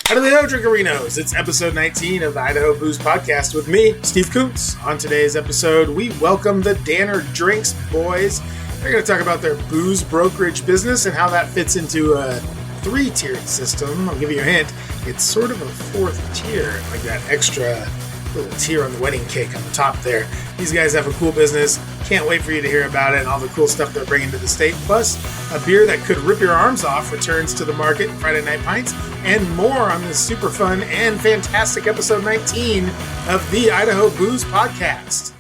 How do they know, Drinkerinos? It's episode 19 of the Idaho Booze Podcast with me, Steve Kuntz. On today's episode, we welcome the Danner Drinks boys. They're going to talk about their booze brokerage business and how that fits into a three-tiered system. I'll give you a hint. It's sort of a fourth tier, like that extra little tier on the wedding cake on the top there. These guys have a cool business. Can't wait for you to hear about it and all the cool stuff they're bringing to the state. Plus, a beer that could rip your arms off returns to the market, Friday Night Pints, and more on this super fun and fantastic episode 19 of the Idaho Booze Podcast.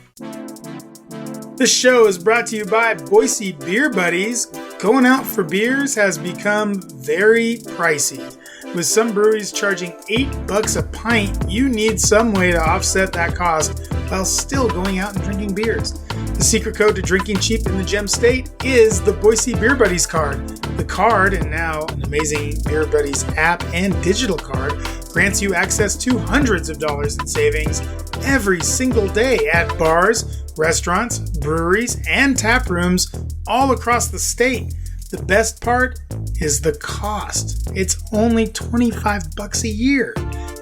This show is brought to you by Boise Beer Buddies. Going out for beers has become very pricey. With some breweries charging $8 a pint, you need some way to offset that cost while still going out and drinking beers. The secret code to drinking cheap in the Gem State is the Boise Beer Buddies card. The card, and now an amazing Beer Buddies app and digital card, grants you access to hundreds of dollars in savings every single day at bars, restaurants, breweries, and tap rooms all across the state. The best part is the cost. It's only $25 a year.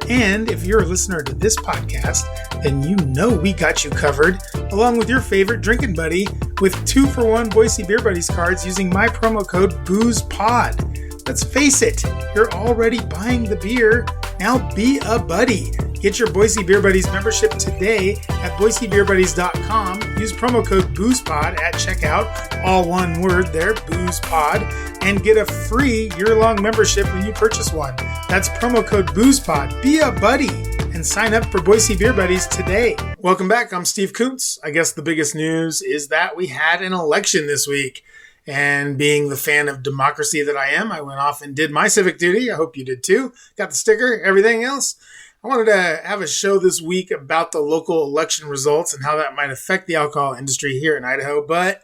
And if you're a listener to this podcast, then you know we got you covered, along with your favorite drinking buddy, with 2-for-1 Boise Beer Buddies cards using my promo code BOOZEPOD. Let's face it, you're already buying the beer. Now be a buddy. Get your Boise Beer Buddies membership today at boisebeerbuddies.com. Use promo code BOOZEPOD at checkout, all one word there, BOOZEPOD, and get a free year-long membership when you purchase one. That's promo code BOOZEPOD. Be a buddy and sign up for Boise Beer Buddies today. Welcome back. I'm Steve Kuntz. I guess the biggest news is that we had an election this week. And being the fan of democracy that I am, I went off and did my civic duty. I hope you did too. Got the sticker, everything else. I wanted to have a show this week about the local election results and how that might affect the alcohol industry here in Idaho, but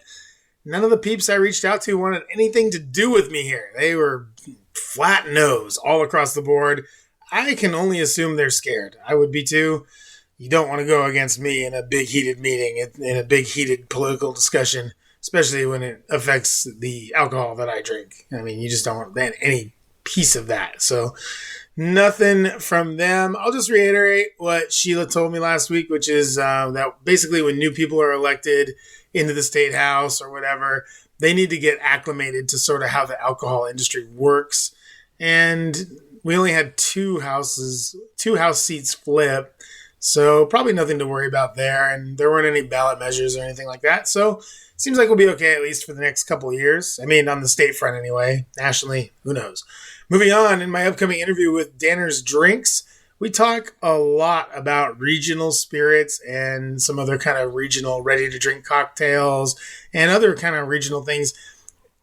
none of the peeps I reached out to wanted anything to do with me here. They were flat nose all across the board. I can only assume they're scared. I would be too. You don't want to go against me in a big heated meeting, in a big heated political discussion, especially when it affects the alcohol that I drink. I mean, you just don't want any piece of that. So nothing from them. I'll just reiterate what Sheila told me last week, which is that basically when new people are elected into the state house or whatever, they need to get acclimated to sort of how the alcohol industry works. And we only had two house seats flip, so probably nothing to worry about there. And there weren't any ballot measures or anything like that. So seems like we'll be okay at least for the next couple of years. I mean, on the state front anyway. Nationally, who knows? Moving on, in my upcoming interview with Danner's Drinks, we talk a lot about regional spirits and some other kind of regional ready-to-drink cocktails and other kind of regional things.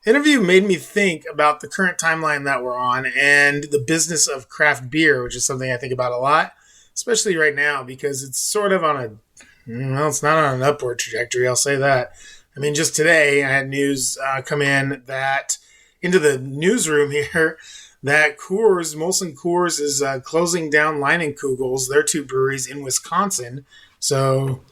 The interview made me think about the current timeline that we're on and the business of craft beer, which is something I think about a lot, especially right now because it's sort of on it's not on an upward trajectory, I'll say that. I mean, just today I had news come in that into the newsroom here that Molson Coors is closing down Leinenkugel's, their two breweries in Wisconsin. So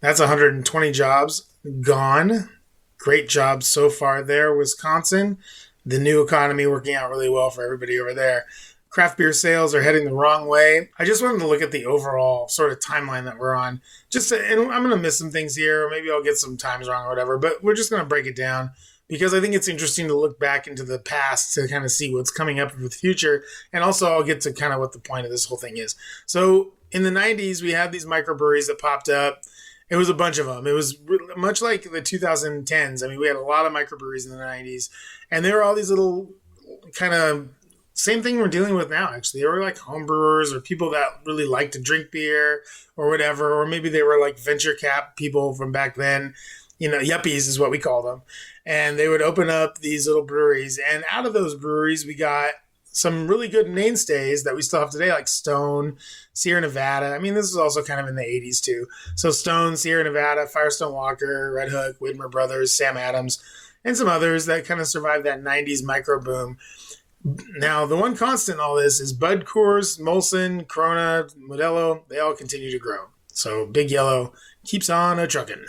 that's 120 jobs gone. Great job so far there, Wisconsin. The new economy working out really well for everybody over there. Craft beer sales are heading the wrong way. I just wanted to look at the overall sort of timeline that we're on. And I'm going to miss some things here. Or maybe I'll get some times wrong or whatever. But we're just going to break it down because I think it's interesting to look back into the past to kind of see what's coming up with the future. And also I'll get to kind of what the point of this whole thing is. So in the 90s, we had these microbreweries that popped up. It was a bunch of them. It was much like the 2010s. I mean, we had a lot of microbreweries in the 90s. And there were all these little kind of same thing we're dealing with now, actually. They were like home brewers or people that really like to drink beer or whatever. Or maybe they were like venture cap people from back then. You know, yuppies is what we call them. And they would open up these little breweries. And out of those breweries, we got some really good mainstays that we still have today, like Stone, Sierra Nevada. I mean, this is also kind of in the 80s too. So Stone, Sierra Nevada, Firestone Walker, Red Hook, Widmer Brothers, Sam Adams, and some others that kind of survived that 90s micro boom. Now, the one constant in all this is Bud, Coors, Molson, Corona, Modelo. They all continue to grow. So Big Yellow keeps on a-truckin'.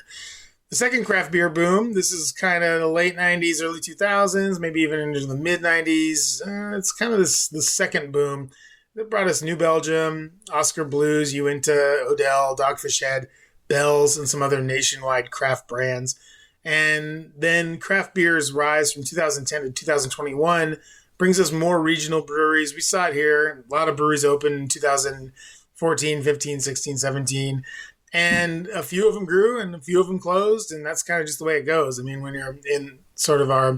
The second craft beer boom, this is kind of the late 90s, early 2000s, maybe even into the mid 90s. It's kind of the second boom. They brought us New Belgium, Oscar Blues, Uinta, Odell, Dogfish Head, Bell's, and some other nationwide craft brands. And then craft beers rise from 2010 to 2021, brings us more regional breweries. We saw it here. A lot of breweries opened in 2014, 15, 16, 17. And a few of them grew and a few of them closed. And that's kind of just the way it goes. I mean, when you're in sort of our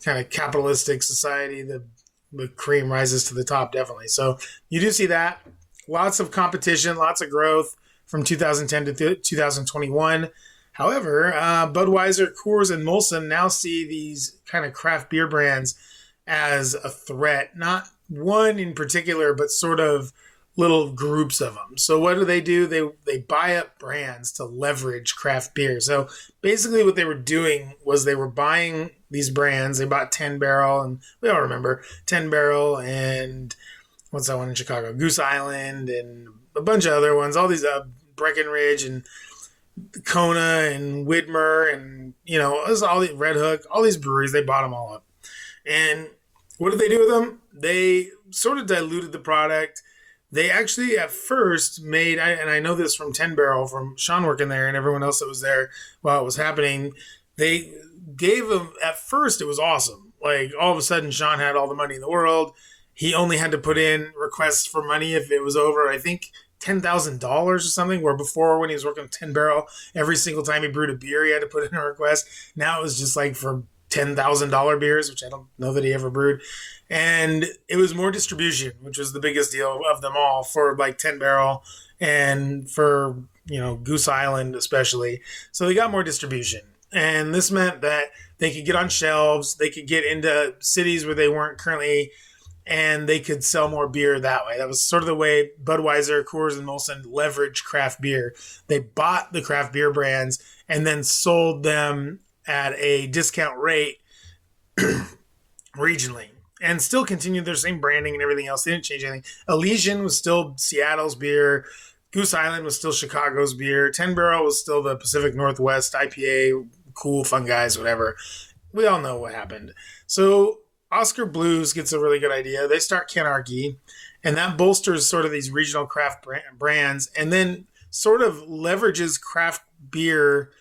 kind of capitalistic society, the cream rises to the top, definitely. So you do see that. Lots of competition, lots of growth from 2010 to 2021. However, Budweiser, Coors, and Molson now see these kind of craft beer brands as a threat. Not one in particular, but sort of little groups of them. So what do? They buy up brands to leverage craft beer. So basically what they were doing was they were buying these brands. They bought 10 Barrel, and we all remember 10 Barrel and what's that one in Chicago? Goose Island and a bunch of other ones. All these Breckenridge and Kona and Widmer and, all the Red Hook, all these breweries, they bought them all up. And what did they do with them? They sort of diluted the product. They actually at first made, and I know this from 10 Barrel, from Sean working there and everyone else that was there while it was happening, they gave them, at first it was awesome. Like all of a sudden Sean had all the money in the world. He only had to put in requests for money if it was over, I think, $10,000 or something, where before when he was working with 10 Barrel, every single time he brewed a beer, he had to put in a request. Now it was just like for $10,000 beers, which I don't know that he ever brewed. And it was more distribution, which was the biggest deal of them all for like 10 Barrel and for, Goose Island especially. So they got more distribution. And this meant that they could get on shelves, they could get into cities where they weren't currently, and they could sell more beer that way. That was sort of the way Budweiser, Coors, and Molson leveraged craft beer. They bought the craft beer brands and then sold them at a discount rate regionally, and still continued their same branding and everything else. They didn't change anything. Elysian was still Seattle's beer. Goose Island was still Chicago's beer. 10 Barrel was still the Pacific Northwest IPA, cool, fun guys, whatever. We all know what happened. So Oscar Blues gets a really good idea. They start Canarchy, and that bolsters sort of these regional craft brands, and then sort of leverages craft beer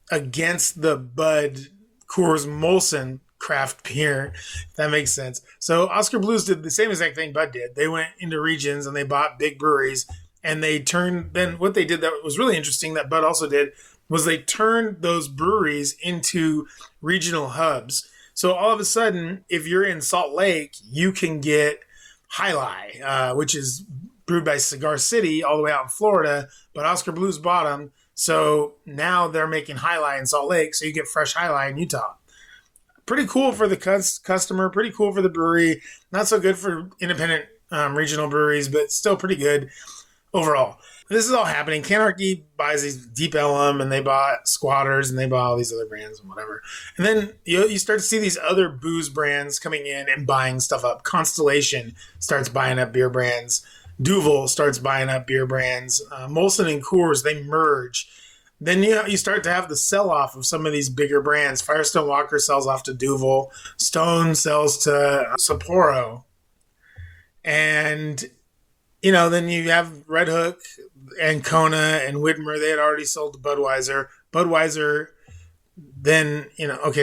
against the Bud, Coors, Molson craft beer, if that makes sense. So Oscar Blues did the same exact thing Bud did. They went into regions and they bought big breweries, and they turned, then what they did that was really interesting that Bud also did was they turned those breweries into regional hubs. So all of a sudden, if you're in Salt Lake, you can get Jai Alai, which is brewed by Cigar City all the way out in Florida, but Oscar Blues bought them. So now they're making Jai Alai in Salt Lake, so you get fresh Jai Alai in Utah. Pretty cool for the customer, pretty cool for the brewery. Not so good for independent regional breweries, but still pretty good overall. This is all happening. Canarchy buys these Deep Ellum, and they bought Squatters, and they bought all these other brands and whatever. And then you start to see these other booze brands coming in and buying stuff up. Constellation starts buying up beer brands. Duvel starts buying up beer brands. Molson and Coors, they merge. Then you start to have the sell-off of some of these bigger brands. Firestone Walker sells off to Duvel. Stone sells to Sapporo. And, then you have Red Hook and Kona and Widmer. They had already sold to Budweiser. Budweiser then,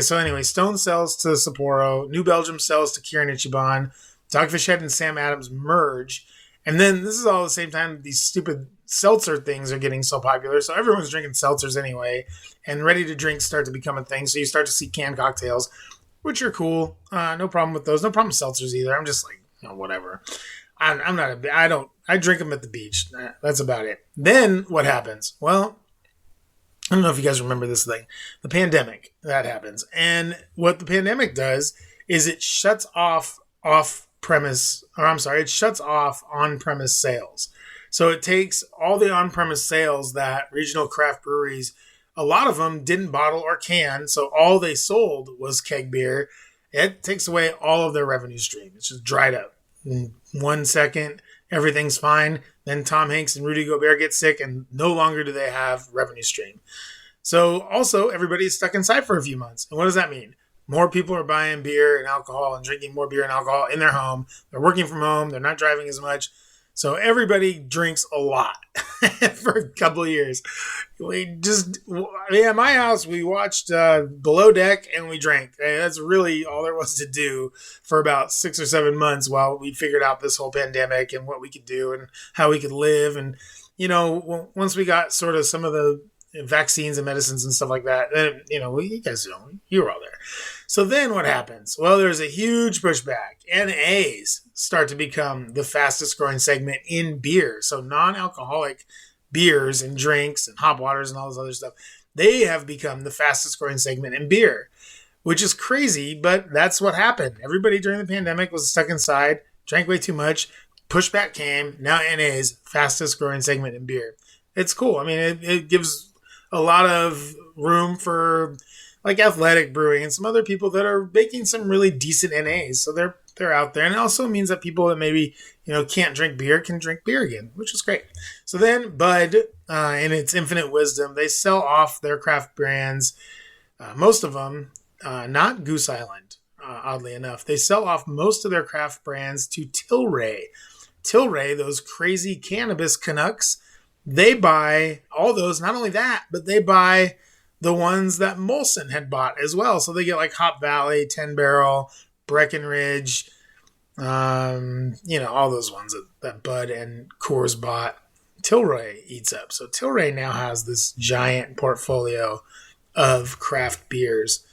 so anyway, Stone sells to Sapporo. New Belgium sells to Kirin Ichiban. Dogfish Head and Sam Adams merge. And then this is all at the same time these stupid seltzer things are getting so popular. So everyone's drinking seltzers anyway, and ready to drink start to become a thing. So you start to see canned cocktails, which are cool. No problem with those. No problem with seltzers either. I'm just like, whatever. I drink them at the beach. That's about it. Then what happens? Well, I don't know if you guys remember this thing. The pandemic, that happens. And what the pandemic does is it shuts off on-premise sales. So it takes all the on-premise sales that regional craft breweries, a lot of them didn't bottle or can, so all they sold was keg beer. It takes away all of their revenue stream. It's just dried up. In 1 second, everything's fine. Then Tom Hanks and Rudy Gobert get sick, and no longer do they have revenue stream. So also, everybody is stuck inside for a few months. And what does that mean? More people are buying beer and alcohol and drinking more beer and alcohol in their home. They're working from home. They're not driving as much. So everybody drinks a lot for a couple of years. At my house, we watched Below Deck and we drank. That's really all there was to do for about 6 or 7 months while we figured out this whole pandemic and what we could do and how we could live. And, once we got sort of some of the vaccines and medicines and stuff like that, then, you guys know, you were all there. So then what happens? Well, there's a huge pushback. NAs start to become the fastest growing segment in beer. So non-alcoholic beers and drinks and hop waters and all this other stuff, they have become the fastest growing segment in beer, which is crazy, but that's what happened. Everybody during the pandemic was stuck inside, drank way too much, pushback came, now NAs, fastest growing segment in beer. It's cool. I mean, it gives a lot of room for like Athletic Brewing and some other people that are making some really decent NAs. So they're out there. And it also means that people that maybe, can't drink beer can drink beer again, which is great. So then Bud, in its infinite wisdom, they sell off their craft brands. Most of them, not Goose Island, oddly enough. They sell off most of their craft brands to Tilray. Tilray, those crazy cannabis Canucks, they buy all those. Not only that, but they buy the ones that Molson had bought as well. So they get like Hop Valley, 10 Barrel, Breckenridge, all those ones that Bud and Coors bought. Tilray eats up. So Tilray now has this giant portfolio of craft beers.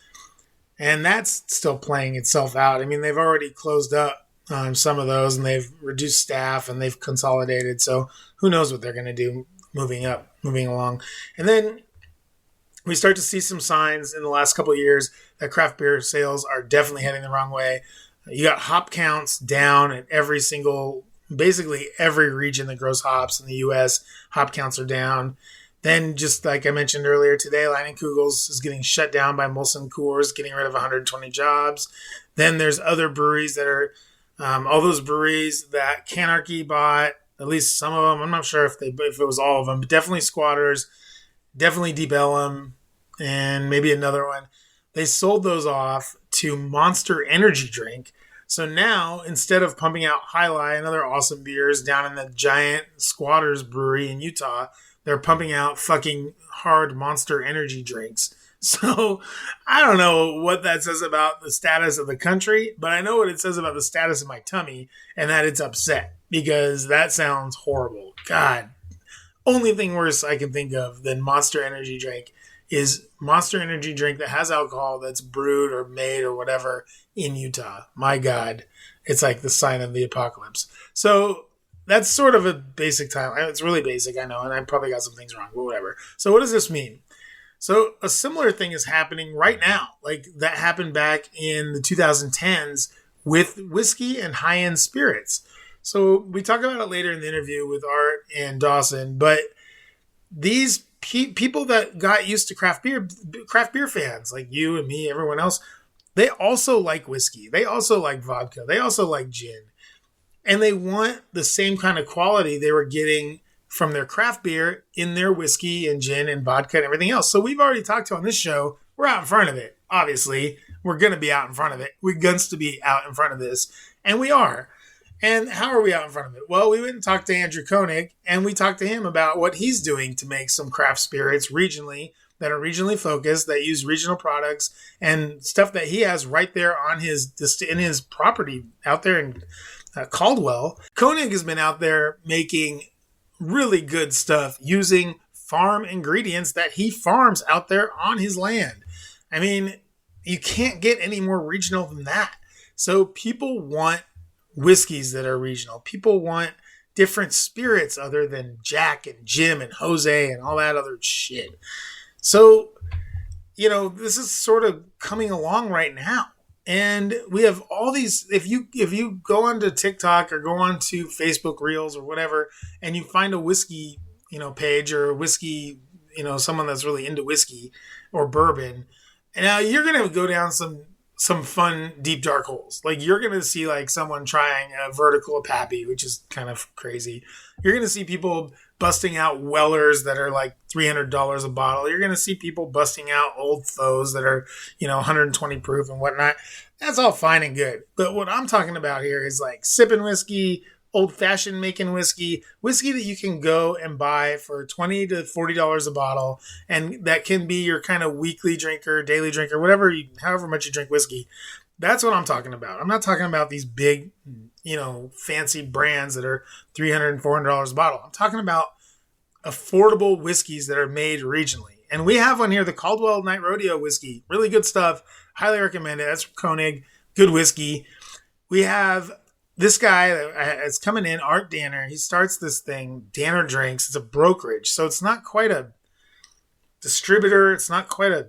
And that's still playing itself out. I mean, they've already closed up some of those and they've reduced staff and they've consolidated. So who knows what they're going to do moving along. And then we start to see some signs in the last couple of years that craft beer sales are definitely heading the wrong way. You got hop counts down at basically every region that grows hops in the U.S. Hop counts are down. Then, just like I mentioned earlier today, Leinenkugel's is getting shut down by Molson Coors, getting rid of 120 jobs. Then there's other breweries that are, all those breweries that Canarchy bought, at least some of them. I'm not sure if it was all of them, but definitely Squatters, definitely Deep Ellum, and maybe another one. They sold those off to Monster Energy Drink. So now, instead of pumping out Jai Alai and other awesome beers down in the giant Squatters brewery in Utah, they're pumping out fucking hard Monster Energy drinks. So I don't know what that says about the status of the country, but I know what it says about the status of my tummy, and that it's upset, because that sounds horrible. God, only thing worse I can think of than Monster Energy drink is Monster Energy drink that has alcohol that's brewed or made or whatever in Utah. My God, it's like the sign of the apocalypse. So that's sort of a basic timeline. It's really basic, I know, and I probably got some things wrong, but whatever. So what does this mean? So a similar thing is happening right now, like that happened back in the 2010s with whiskey and high-end spirits. So we talk about it later in the interview with Art and Dawson, but these people that got used to craft beer fans like you and me, everyone else, they also like whiskey. They also like vodka. They also like gin. And they want the same kind of quality they were getting from their craft beer in their whiskey and gin and vodka and everything else. So we've already talked to on this show, we're out in front of it. Obviously, we're going to be out in front of it. We're going to be out in front of this. And we are. And how are we out in front of it? Well, we went and talked to Andrew Koenig, and we talked to him about what he's doing to make some craft spirits regionally, that are regionally focused, that use regional products and stuff that he has right there on in his property out there in Caldwell. Koenig has been out there making really good stuff using farm ingredients that he farms out there on his land. I mean, you can't get any more regional than that. So people want whiskeys that are regional. People want different spirits other than Jack and Jim and Jose and all that other shit. So, this is sort of coming along right now. And we have all these, if you go onto TikTok or go onto Facebook Reels or whatever, and you find a whiskey, page or a whiskey, someone that's really into whiskey or bourbon, and now you're going to go down some some fun deep dark holes. Like you're going to see like someone trying a vertical Pappy, which is kind of crazy. You're going to see people busting out Wellers that are like $300 a bottle. You're going to see people busting out Old Foes that are, 120 proof and whatnot. That's all fine and good. But what I'm talking about here is like sipping whiskey, old-fashioned making whiskey that you can go and buy for $20 to $40 a bottle, and that can be your kind of weekly drinker, daily drinker, however much you drink whiskey. That's what I'm talking about. I'm not talking about these big, fancy brands that are $300 and $400 a bottle. I'm talking about affordable whiskeys that are made regionally. And we have one here, the Caldwell Night Rodeo whiskey. Really good stuff. Highly recommend it. That's from Koenig. Good whiskey. We have this guy that's coming in, Art Danner. He starts this thing, Danner Drinks. It's a brokerage. So it's not quite a distributor. It's not quite a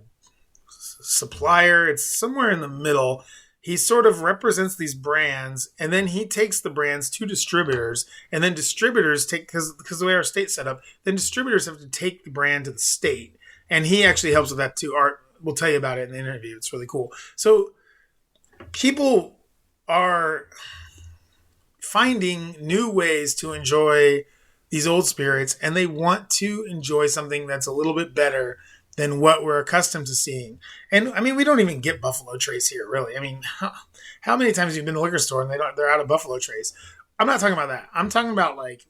supplier. It's somewhere in the middle. He sort of represents these brands, and then he takes the brands to distributors, and then distributors take, because the way our state's set up, then distributors have to take the brand to the state. And he actually helps with that too. Art will tell you about it in the interview. It's really cool. So people are finding new ways to enjoy these old spirits, and they want to enjoy something that's a little bit better than what we're accustomed to seeing. And I mean, we don't even get Buffalo Trace here, really. I mean, how many times have you been to a liquor store and they're out of Buffalo Trace? I'm not talking about that. I'm talking about like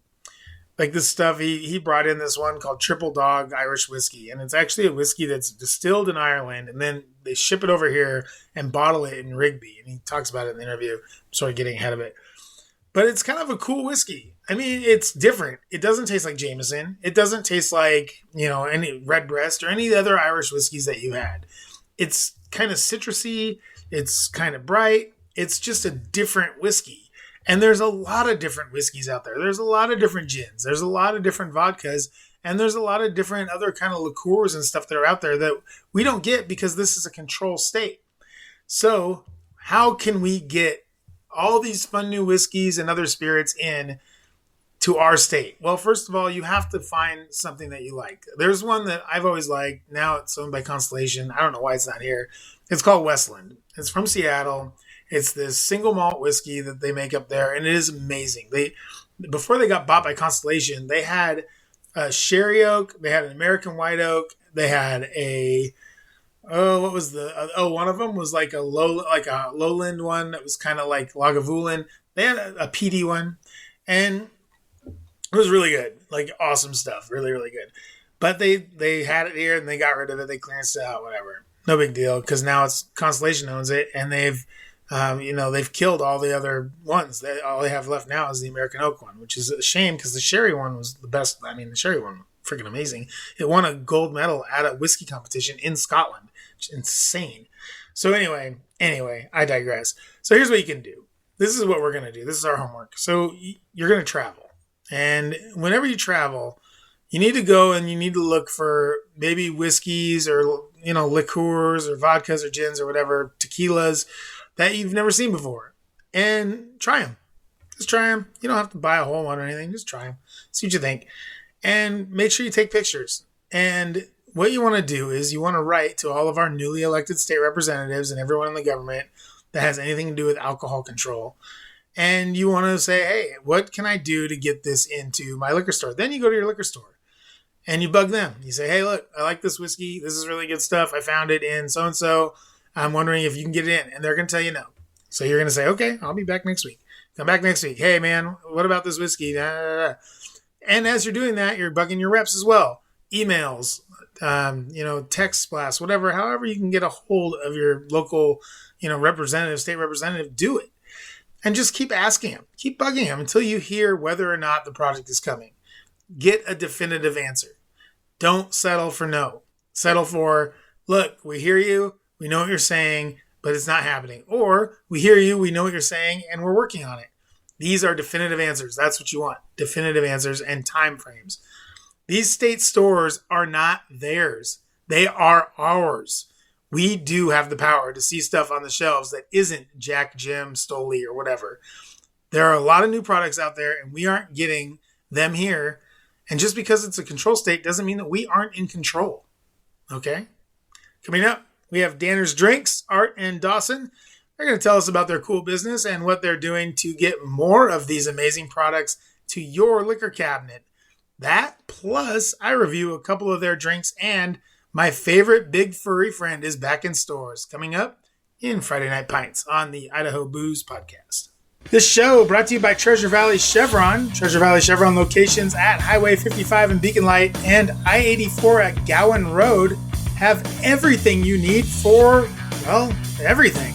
this stuff. He brought in this one called Triple Dog Irish Whiskey, and it's actually a whiskey that's distilled in Ireland, and then they ship it over here and bottle it in Rigby. And he talks about it in the interview. I'm sort of getting ahead of it. But it's kind of a cool whiskey. I mean, it's different. It doesn't taste like Jameson. It doesn't taste like, any Redbreast or any other Irish whiskeys that you had. It's kind of citrusy. It's kind of bright. It's just a different whiskey. And there's a lot of different whiskeys out there. There's a lot of different gins. There's a lot of different vodkas. And there's a lot of different other kind of liqueurs and stuff that are out there that we don't get because this is a control state. So how can we get all these fun new whiskeys and other spirits in to our state? Well, first of all, you have to find something that you like. There's one that I've always liked. Now it's owned by Constellation. I don't know why it's not here. It's called Westland. It's from Seattle. It's this single malt whiskey that they make up there, and it is amazing. Before they got bought by Constellation, they had a sherry oak, they had an American white oak, they had one of them was like a lowland one that was kind of like Lagavulin. They had a PD one, and it was really good, like awesome stuff, really, really good. But they had it here and they got rid of it. They clearanced it out, whatever. No big deal, because now it's Constellation owns it, and they've killed all the other ones. All they have left now is the American Oak one, which is a shame because the sherry one was the best. I mean, the sherry one, freaking amazing. It won a gold medal at a whiskey competition in Scotland. Which is insane. So anyway, I digress. So here's what you can do. This is what we're going to do. This is our homework. So you're going to travel. And whenever you travel, you need to go and you need to look for maybe whiskeys or, liqueurs or vodkas or gins or whatever, tequilas that you've never seen before. And try them. Just try them. You don't have to buy a whole one or anything. Just try them. See what you think. And make sure you take pictures. And what you want to do is you want to write to all of our newly elected state representatives and everyone in the government that has anything to do with alcohol control. And you want to say, hey, what can I do to get this into my liquor store? Then you go to your liquor store and you bug them. You say, hey, look, I like this whiskey. This is really good stuff. I found it in so-and-so. I'm wondering if you can get it in. And they're going to tell you no. So you're going to say, okay, I'll be back next week. Come back next week. Hey, man, what about this whiskey? And as you're doing that, you're bugging your reps as well. Emails, text blasts, whatever, however you can get a hold of your local, representative, state representative, do it. And just keep asking them, keep bugging them until you hear whether or not the project is coming. Get a definitive answer. Don't settle for no. Settle for, look, we hear you, we know what you're saying, but it's not happening. Or we hear you, we know what you're saying, and we're working on it. These are definitive answers. That's what you want. Definitive answers and time frames. These state stores are not theirs. They are ours. We do have the power to see stuff on the shelves that isn't Jack, Jim, Stoli, or whatever. There are a lot of new products out there, and we aren't getting them here. And just because it's a control state doesn't mean that we aren't in control. Okay? Coming up, We have Danner's Drinks, Art and Dawson. They're going to tell us about their cool business and what they're doing to get more of these amazing products to your liquor cabinet. That, plus I review a couple of their drinks, and my favorite big furry friend is back in stores, coming up in Friday Night Pints on the Idaho Booze Podcast. This show brought to you by Treasure Valley Chevron. Treasure Valley Chevron locations at Highway 55 in Beacon Light and I-84 at Gowan Road have everything you need for, well, everything.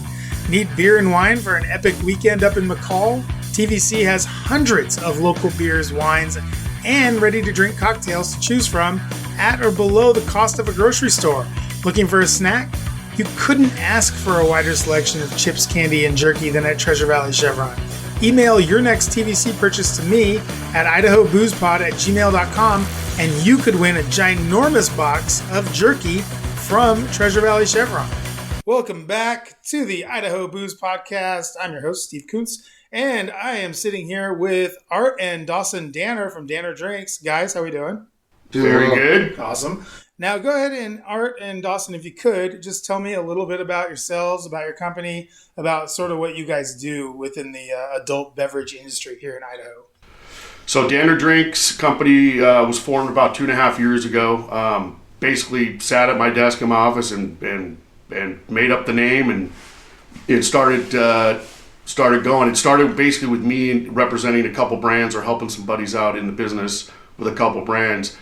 Need beer and wine for an epic weekend up in McCall? TVC has hundreds of local beers, wines, and ready-to-drink cocktails to choose from at or below the cost of a grocery store. Looking for a snack? You couldn't ask for a wider selection of chips, candy, and jerky than at Treasure Valley Chevron. Email your next TVC purchase to me at idahoboozepod@gmail.com, and you could win a ginormous box of jerky from Treasure Valley Chevron. Welcome back to the Idaho Booze Podcast. I'm your host, Steve Kuntz, and I am sitting here with Art and Dawson Danner from Danner Drinks. Guys, how are we doing? Very good. Awesome. Now, go ahead and Art and Dawson, if you could, just tell me a little bit about yourselves, about your company, about sort of what you guys do within the adult beverage industry here in Idaho. So Danner Drinks company was formed about 2.5 years ago. Basically sat at my desk in my office and made up the name, and it started going. It started basically with me representing a couple brands or helping some buddies out in the business with a couple brands.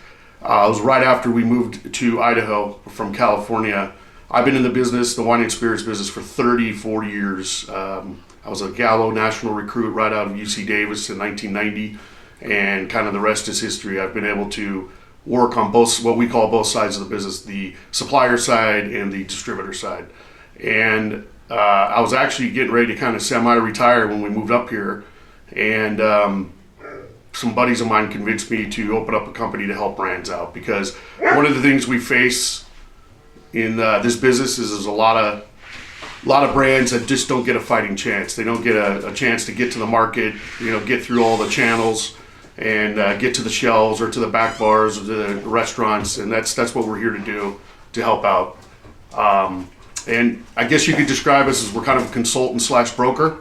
It was right after we moved to Idaho from California. I've been in the business, the wine and spirits business, for 40 years. I was a Gallo national recruit right out of UC Davis in 1990, and kind of the rest is history. I've been able to work on both, what we call both sides of the business, the supplier side and the distributor side. And I was actually getting ready to kind of semi-retire when we moved up here, and some buddies of mine convinced me to open up a company to help brands out, because one of the things we face in this business is there's a lot of brands that just don't get a fighting chance. They don't get a chance to get to the market, get through all the channels and get to the shelves or to the back bars or to the restaurants, and that's what we're here to do, to help out. And I guess you could describe us as we're kind of a consultant / broker.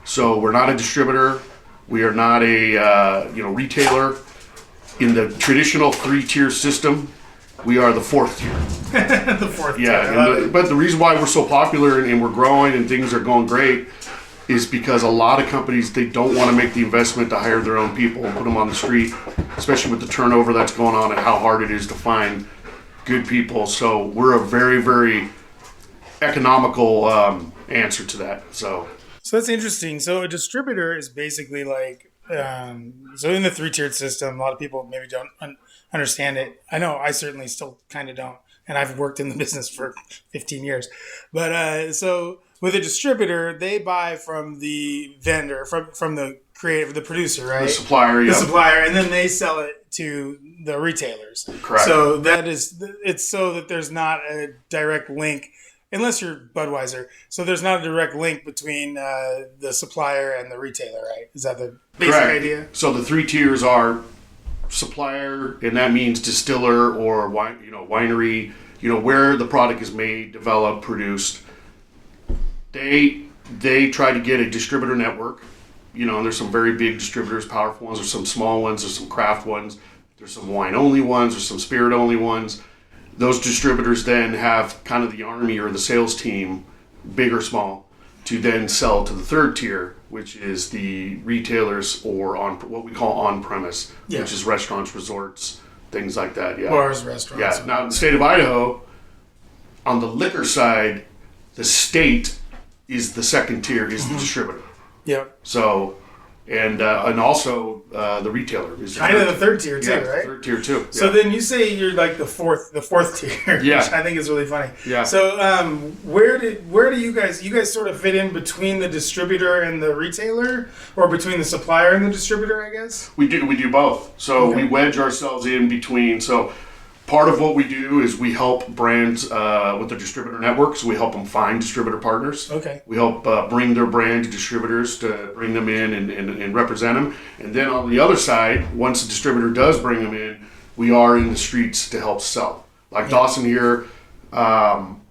So we're not a distributor. We are not a retailer. In the traditional 3-tier system, we are the 4th tier. The 4th tier. But the reason why we're so popular and we're growing and things are going great is because a lot of companies, they don't want to make the investment to hire their own people and put them on the street, especially with the turnover that's going on and how hard it is to find good people. So we're a very, very economical answer to that. So that's interesting. So a distributor is basically like, so in the 3-tiered system, a lot of people maybe don't understand it. I know I certainly still kind of don't, and I've worked in the business for 15 years. But so with a distributor, they buy from the vendor, from the creative, the producer, right? The supplier, yeah. The supplier, and then they sell it to the retailers. Correct. So it's so that there's not a direct link. Unless you're Budweiser. So there's not a direct link between the supplier and the retailer, right? Is that the basic idea? So the 3 tiers are supplier, and that means distiller or winery, where the product is made, developed, produced. They try to get a distributor network. And there's some very big distributors, powerful ones. There's some small ones. There's some craft ones. There's some wine-only ones. There's some spirit-only ones. Those distributors then have kind of the army or the sales team, big or small, to then sell to the 3rd tier, which is the retailers or on what we call on-premise, which is restaurants, resorts, things like that. Yeah. Bars, restaurants. Yeah. Now, in the state of Idaho, on the liquor side, the state is the 2nd tier, is the distributor. Yep. So, and also the retailer is kind of the 3rd tier too, right? 3rd tier too. Yeah. So then you say you're like the fourth tier, which I think is really funny. Yeah. So where do you guys sort of fit in between the distributor and the retailer, or between the supplier and the distributor? I guess we do both. So we wedge ourselves in between. So part of what we do is we help brands with their distributor networks. We help them find distributor partners. Okay. We help bring their brand to distributors to bring them in and represent them. And then on the other side, once the distributor does bring them in, we are in the streets to help sell. Like Dawson here,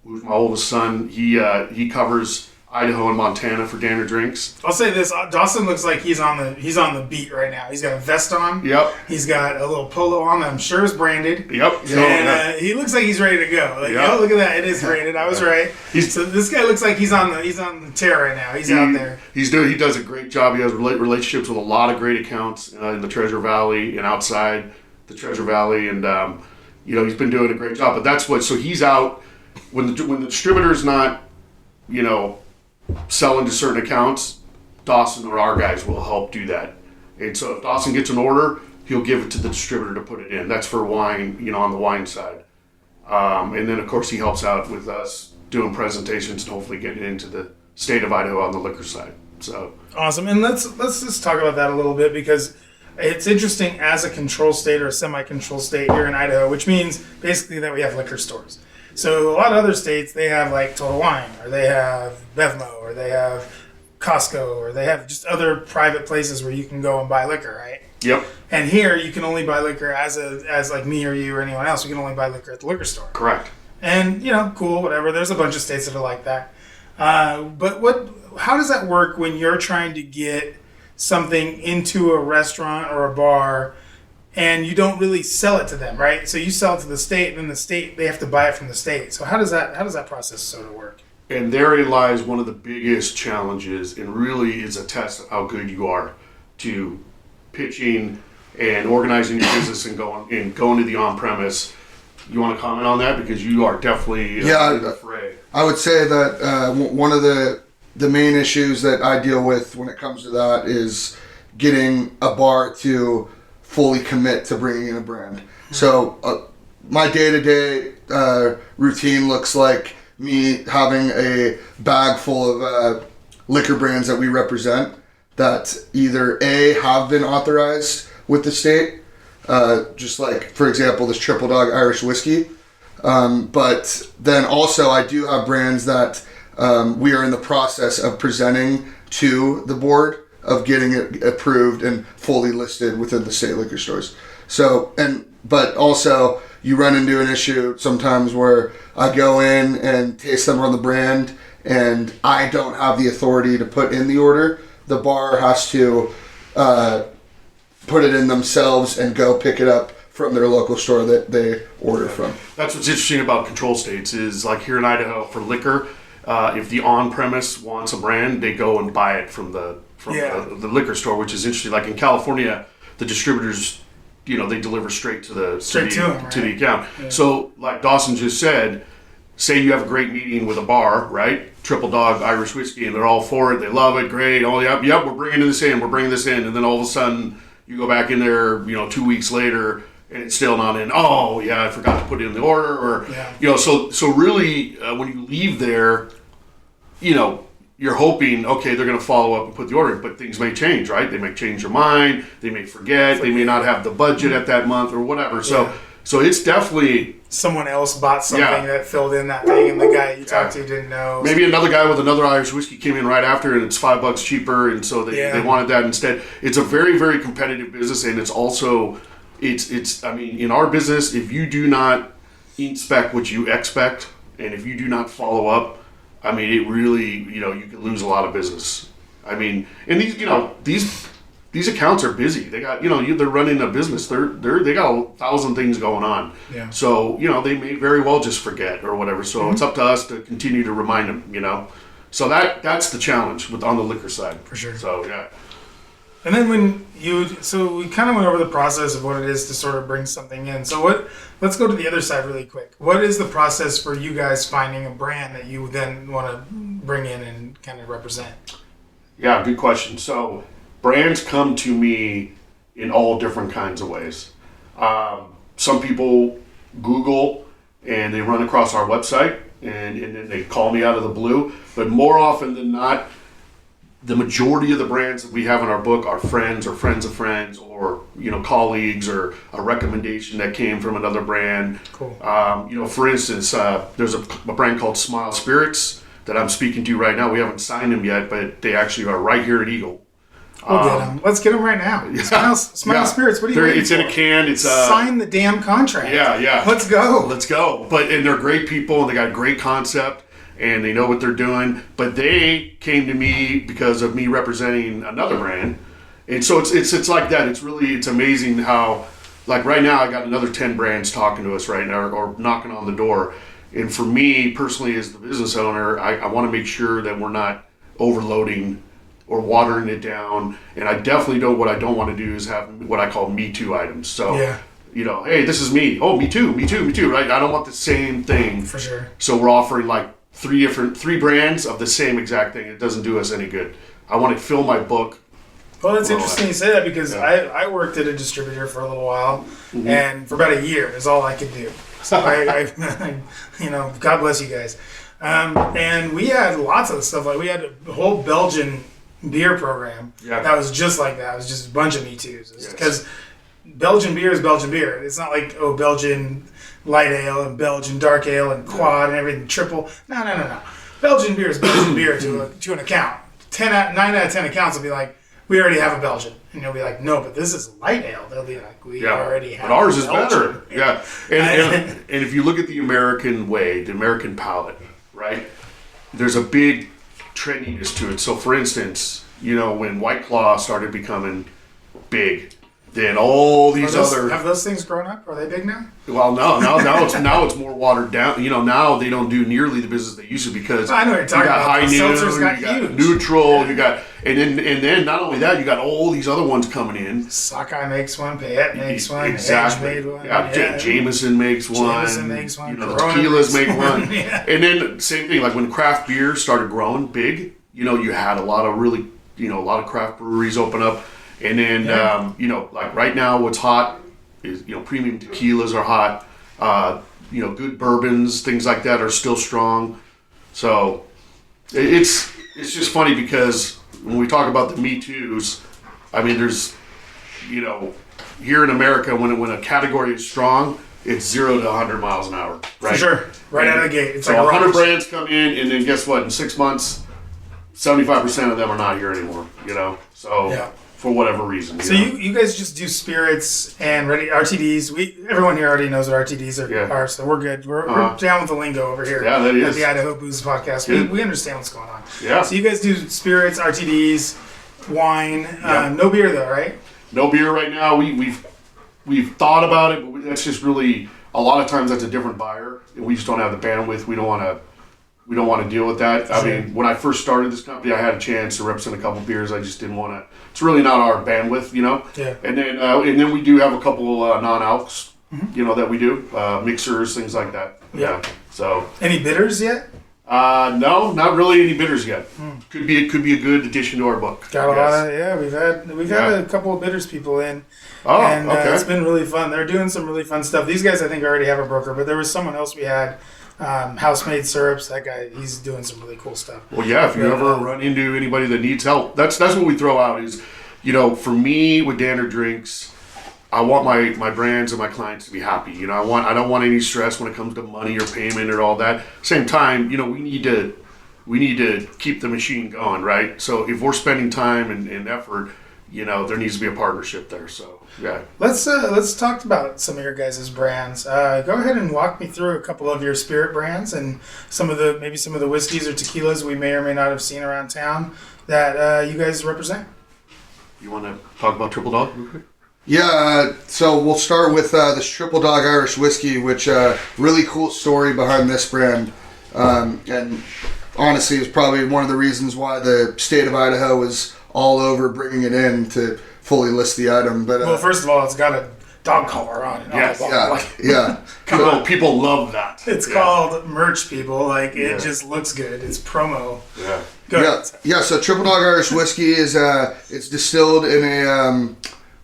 who's my oldest son, he covers Idaho and Montana for Danner Drinks. I'll say this: Dawson looks like he's on the beat right now. He's got a vest on. Yep. He's got a little polo on that I'm sure is branded. Yep. And he looks like he's ready to go. Like, yep. Oh, look at that! It is branded. I was right. So this guy looks like he's on the tear right now. He's out there. He does a great job. He has relationships with a lot of great accounts in the Treasure Valley and outside the Treasure Valley, and he's been doing a great job. But that's what. So he's out when the distributor's not, selling to certain accounts. Dawson or our guys will help do that. And so if Dawson gets an order, he'll give it to the distributor to put it in. That's for wine, on the wine side. And then of course he helps out with us doing presentations and hopefully getting into the state of Idaho on the liquor side. So awesome. And let's just talk about that a little bit, because it's interesting as a control state or a semi-control state here in Idaho, which means basically that we have liquor stores. So a lot of other states, they have like Total Wine, or they have Bevmo, or they have Costco, or they have just other private places where you can go and buy liquor, right? Yep. And here you can only buy liquor as like me or you or anyone else. You can only buy liquor at the liquor store. Correct. And cool, whatever. There's a bunch of states that are like that. But how does that work when you're trying to get something into a restaurant or a bar, and you don't really sell it to them, right? So you sell it to the state, and then the state, they have to buy it from the state. So how does that process sort of work? And therein lies one of the biggest challenges, and really is a test of how good you are to pitching and organizing your business and going to the on-premise. You want to comment on that, because you are definitely in the fray? I would say that one of the main issues that I deal with when it comes to that is getting a bar to fully commit to bringing in a brand. So my day-to-day routine looks like me having a bag full of liquor brands that we represent that either A, have been authorized with the state, just like, for example, this Triple Dog Irish Whiskey. But then also I do have brands that we are in the process of presenting to the board of getting it approved and fully listed within the state liquor stores. So, but also you run into an issue sometimes where I go in and taste them on the brand and I don't have the authority to put in the order. The bar has to put it in themselves and go pick it up from their local store that they order from. That's what's interesting about control states is, like here in Idaho for liquor, if the on-premise wants a brand, they go and buy it from the liquor store, which is interesting. Like in California, the distributors, they deliver straight to the account. Yeah. So like Dawson just said, say you have a great meeting with a bar, right? Triple Dog Irish Whiskey, and they're all for it. They love it. Great. Oh, yep, we're bringing this in. And then all of a sudden you go back in there, 2 weeks later, and it's still not in. Oh, yeah, I forgot to put in the order. Or, so really when you leave there, you're hoping, okay, they're going to follow up and put the order in, but things may change, right? They may change their mind. They may forget. They may not have the budget at that month or whatever. So it's definitely... Someone else bought something that filled in that thing, and the guy you talked to didn't know. Maybe another guy with another Irish whiskey came in right after, and it's $5 cheaper, and so they wanted that instead. It's a very, very competitive business, and it's also... I mean, in our business, if you do not inspect what you expect, and if you do not follow up, I mean, it really, you can lose a lot of business. I mean, and these accounts are busy. They got, they're running a business. They got 1,000 things going on. Yeah. So, they may very well just forget or whatever. So it's up to us to continue to remind them, So that's the challenge on the liquor side. For sure. So, yeah. And then so we kind of went over the process of what it is to sort of bring something in. So let's go to the other side really quick. What is the process for you guys finding a brand that you then want to bring in and kind of represent? Yeah, good question. So brands come to me in all different kinds of ways. Some people Google and they run across our website and then they call me out of the blue. But more often than not, the majority of the brands that we have in our book are friends or friends of friends or, colleagues or a recommendation that came from another brand. Cool. For instance, there's a brand called Smile Spirits that I'm speaking to right now. We haven't signed them yet, but they actually are right here at Eagle. We'll get them. Let's get them right now. Smile Spirits. What are you waiting It's for? in a can. It's sign the damn contract. Yeah. Let's go. Let's go. And they're great people, and they got a great concept, and they know what they're doing. But they came to me because of me representing another brand, and so it's like that. It's amazing how, like right now, I got another 10 brands talking to us right now or knocking on the door. And for me personally, as the business owner, I want to make sure that we're not overloading or watering it down. And I definitely what I don't want to do is have what I call Me Too items. So, hey, this is me. Oh, me too, right? I don't want the same thing. For sure. So we're offering like three brands of the same exact thing. It doesn't do us any good. I want to fill my book. Well, it's interesting you say that because I worked at a distributor for a little while, and for about a year is all I could do. So I God bless you guys. And we had lots of stuff. Like we had a whole Belgian beer program that was just like that. It was just a bunch of Me Too's. Because Belgian beer is Belgian beer. It's not like, Belgian light ale and Belgian dark ale and quad and everything triple. No. Belgian beer is Belgian beer to an account. 9 out of 10 accounts will be like, we already have a Belgian. And you'll be like, no, but this is light ale. They'll be like, we already have but ours is Belgian. better. Yeah. And if you look at the American way, the American palate, right, there's a big trendiness to it. So, for instance, when White Claw started becoming big, then all these have those things grown up? Are they big now? Well, no, now it's more watered down. Now they don't do nearly the business they used to because I know what you're talking about. High Noon, Seltzer's got you got huge. Neutral, you got and then not only that, you got all these other ones coming in. Sockeye makes one, Payette makes one, exactly. Edge made one. Jameson makes one. The tequilas make one. And then same thing, like when craft beer started growing big, you had a lot of really, a lot of craft breweries open up. And then, like right now, what's hot is, premium tequilas are hot. Good bourbons, things like that are still strong. So it's just funny because when we talk about the Me Too's, I mean, there's, here in America, when a category is strong, it's 0 to 100 miles an hour, right? For sure. Right out of the gate. It's so like 100 brands come in, and then guess what? In 6 months, 75% of them are not here anymore, So for whatever reason. So you guys just do spirits and ready RTDs. Everyone here already knows what RTDs are, so we're good. We're down with the lingo over here. Yeah, that is. At the Idaho Booze Podcast. We understand what's going on. Yeah. So you guys do spirits, RTDs, wine. No beer though, right? No beer right now. We've thought about it, but that's just really a lot of times that's a different buyer, and we just don't have the bandwidth. We don't want to deal with that. I mean, when I first started this company, I had a chance to represent a couple beers. I just didn't want to. It's really not our bandwidth, Yeah. And then we do have a couple non-alcs, that we do mixers, things like that. Yeah. So. Any bitters yet? No, not really any bitters yet. Could be a good addition to our book. Got a lot of we've had a couple of bitters people in. Oh, and okay. It's been really fun. They're doing some really fun stuff. These guys I think already have a broker, but there was someone else we had. House-made syrups. That guy, he's doing some really cool stuff. Well, yeah. If you ever run into anybody that needs help, that's what we throw out. Is for me with Danner Drinks, I want my brands and my clients to be happy. I don't want any stress when it comes to money or payment or all that. Same time, we need to keep the machine going, right? So if we're spending time and effort, there needs to be a partnership there. So. Yeah. Let's talk about some of your guys' brands. Go ahead and walk me through a couple of your spirit brands and some of the whiskeys or tequilas we may or may not have seen around town that you guys represent. You want to talk about Triple Dog real quick? Yeah, so we'll start with this Triple Dog Irish Whiskey, which really cool story behind this brand. And honestly, it's probably one of the reasons why the state of Idaho is all over bringing it in to fully list the item. But well, first of all, it's got a dog collar on it. Yeah. People love that. It's called merch, people. It just looks good. It's promo. Yeah. Yeah. So Triple Dog Irish Whiskey is it's distilled in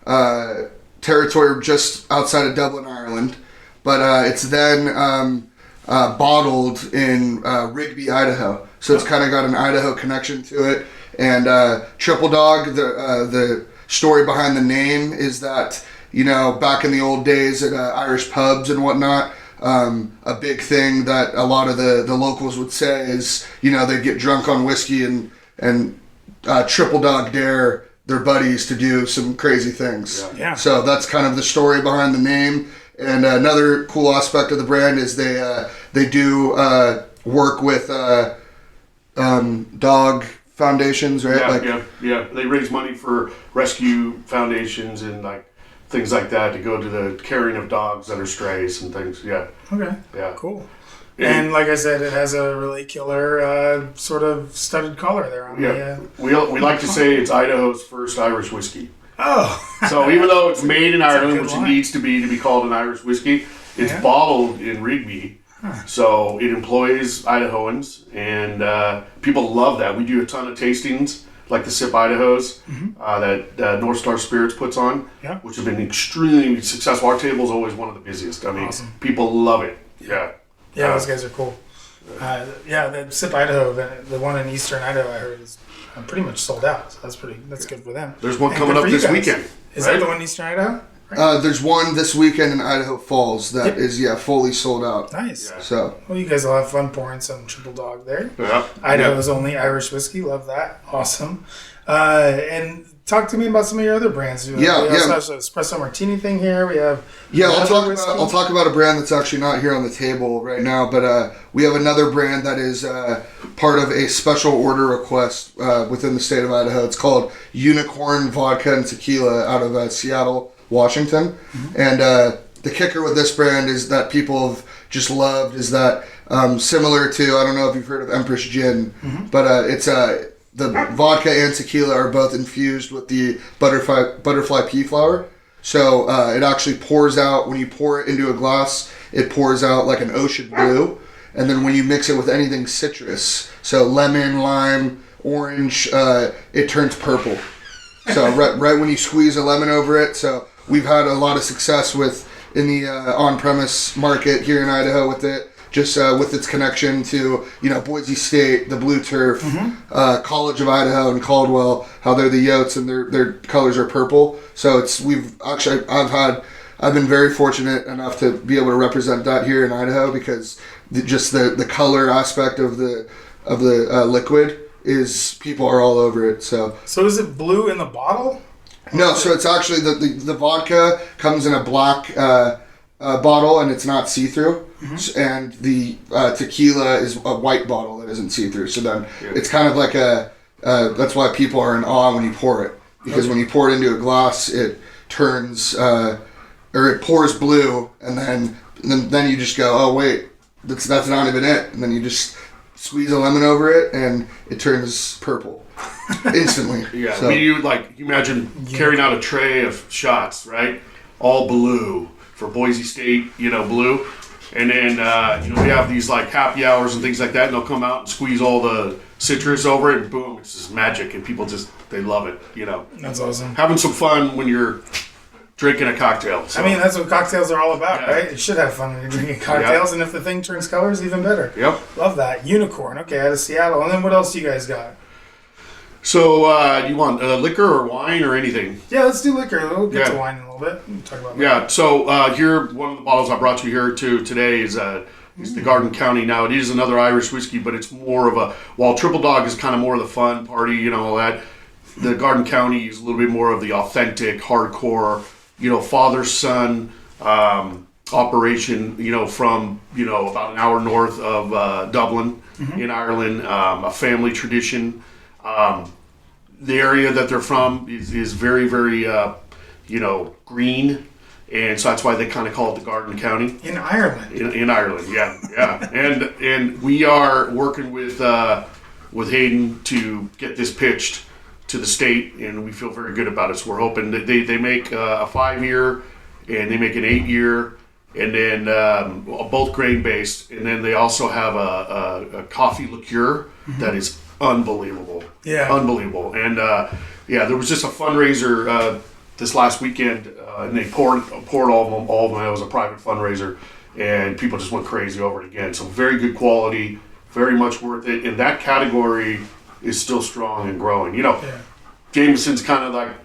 a territory just outside of Dublin, Ireland, but it's then bottled in Rigby, Idaho. So it's kind of got an Idaho connection to it. And Triple Dog, the story behind the name is that, back in the old days at Irish pubs and whatnot, a big thing that a lot of the locals would say is, they'd get drunk on whiskey and Triple Dog Dare their buddies to do some crazy things. Yeah. So that's kind of the story behind the name. And another cool aspect of the brand is they do work with dog foundations, right? Yeah. They raise money for rescue foundations and like things like that to go to the caring of dogs that are strays and things. Yeah. Okay. Yeah. Cool. And like I said, it has a really killer sort of studded collar there on the... We like to say it's Idaho's first Irish whiskey. Oh. So even though it's made in Ireland, which it needs to be called an Irish whiskey, it's bottled in Rigby. Huh. So it employs Idahoans, and people love that. We do a ton of tastings, like the Sip Idahos that North Star Spirits puts on, which have been extremely successful. Our table is always one of the busiest. I mean, people love it. Yeah. Yeah, those guys are cool. The Sip Idaho, the one in Eastern Idaho, I heard is pretty much sold out. So that's good for them. There's one coming up this weekend. Is that the one in Eastern Idaho? Right? There's one this weekend in Idaho Falls that is fully sold out. Nice. Yeah. So well, you guys will have fun pouring some Triple Dog there. Yeah. Idaho's only Irish whiskey. Love that. Awesome. And talk to me about some of your other brands. We also have an espresso martini thing here. We have I'll talk about a brand that's actually not here on the table right now, but we have another brand that is part of a special order request within the state of Idaho. It's called Unicorn Vodka and Tequila out of Seattle, Washington. And the kicker with this brand is that people have just loved is that similar to, I don't know if you've heard of Empress Gin, but it's the vodka and tequila are both infused with the butterfly pea flower. So it actually pours out, when you pour it into a glass, it pours out like an ocean blue. And then when you mix it with anything citrus, so lemon, lime, orange, it turns purple. So right when you squeeze a lemon over it. So we've had a lot of success in the on-premise market here in Idaho with it. Just with its connection to, Boise State, the Blue Turf, College of Idaho, and Caldwell, how they're the Yotes and their colors are purple. So I've been very fortunate enough to be able to represent that here in Idaho because the color aspect of the liquid is people are all over it. So is it blue in the bottle? No, so it's actually the vodka comes in a black bottle and it's not see-through. And the tequila is a white bottle that isn't see-through. So then it's kind of like that's why people are in awe when you pour it. Because when you pour it into a glass, it turns, or it pours blue, and then you just go, oh wait, that's not even it. And then you just squeeze a lemon over it, and it turns purple instantly. Yeah, so. You imagine carrying out a tray of shots, right? All blue for Boise State, blue. And then, we have these happy hours and things like that, and they'll come out and squeeze all the citrus over it, and boom, it's just magic, and people they love it, That's awesome. Having some fun when you're drinking a cocktail. So. I mean, that's what cocktails are all about, right? You should have fun when you're drinking cocktails, and if the thing turns colors, even better. Yep. Love that. Unicorn, okay, out of Seattle. And then what else do you guys got? So, you want liquor or wine or anything? Yeah, let's do liquor. We'll get to wine in a little bit. We'll talk about that. Yeah, so here, one of the bottles I brought you here today is the Garden County. Now, it is another Irish whiskey, but it's more of while Triple Dog is kind of more of the fun party, all that, the Garden County is a little bit more of the authentic, hardcore, father-son operation, from, about an hour north of Dublin in Ireland, a family tradition. The area that they're from is very, very, green, and so that's why they kind of call it the Garden County. In Ireland. In Ireland, yeah. And we are working with Hayden to get this pitched to the state, and we feel very good about it. So we're hoping that they make a 5-year, and they make an 8-year, and then both grain based, and then they also have a coffee liqueur that is unbelievable. Yeah. Unbelievable. And there was just a fundraiser this last weekend, and they poured all of them. It was a private fundraiser, and people just went crazy over it again. So very good quality, very much worth it. And that category is still strong and growing. Jameson's kind of like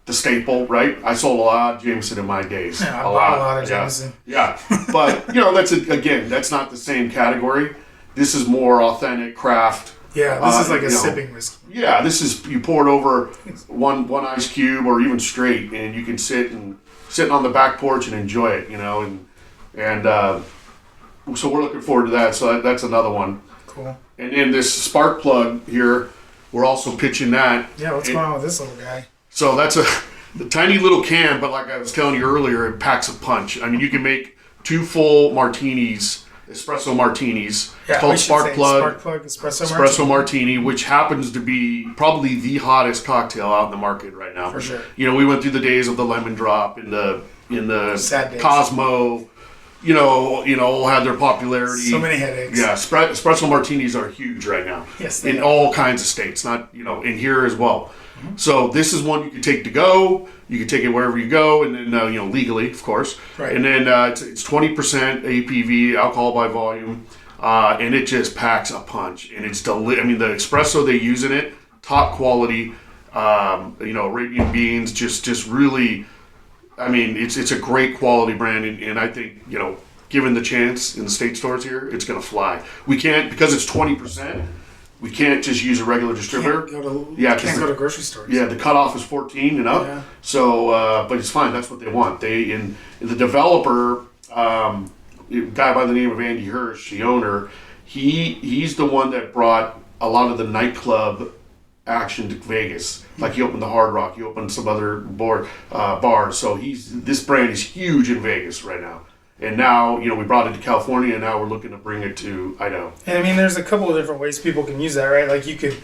the staple, right? I sold a lot of Jameson in my days. Yeah, a lot of Jameson. Yeah. But, that's not the same category. This is more authentic craft, Yeah, this is like a sipping whiskey. Yeah, this is, you pour it over one ice cube or even straight, and you can sit on the back porch and enjoy it, and so we're looking forward to that. So that's another one. Cool. And then this spark plug here, we're also pitching that. Yeah, what's going on with this little guy? So that's the tiny little can, but like I was telling you earlier, it packs a punch. I mean, you can make 2 full martinis, espresso martinis. Yeah, it's called Spark Plug Espresso Martini, which happens to be probably the hottest cocktail out in the market right now. For sure. We went through the days of the lemon drop in the Sad days. Cosmo. All had their popularity. So many headaches. Yeah, espresso martinis are huge right now. Yes, in all kinds of states, not in here as well. Mm-hmm. So this is one you can take to go. You can take it wherever you go, and then legally, of course. Right. And then it's 20% APV, alcohol by volume, and it just packs a punch. And it's the espresso they use in it, top quality. Arabian beans, just really. I mean, it's a great quality brand, and I think, given the chance in the state stores here, it's going to fly. We can't, because it's 20%, we can't just use a regular distributor. Can't go to grocery stores. Yeah, the cutoff is 14 and up. Yeah. So, but it's fine. That's what they want. The developer, a guy by the name of Andy Hirsch, the owner, he's the one that brought a lot of the nightclub action to Vegas. Like he opened the Hard Rock, he opened some other bars. So this brand is huge in Vegas right now. And now, we brought it to California, and now we're looking to bring it to Idaho. And there's a couple of different ways people can use that, right? Like you could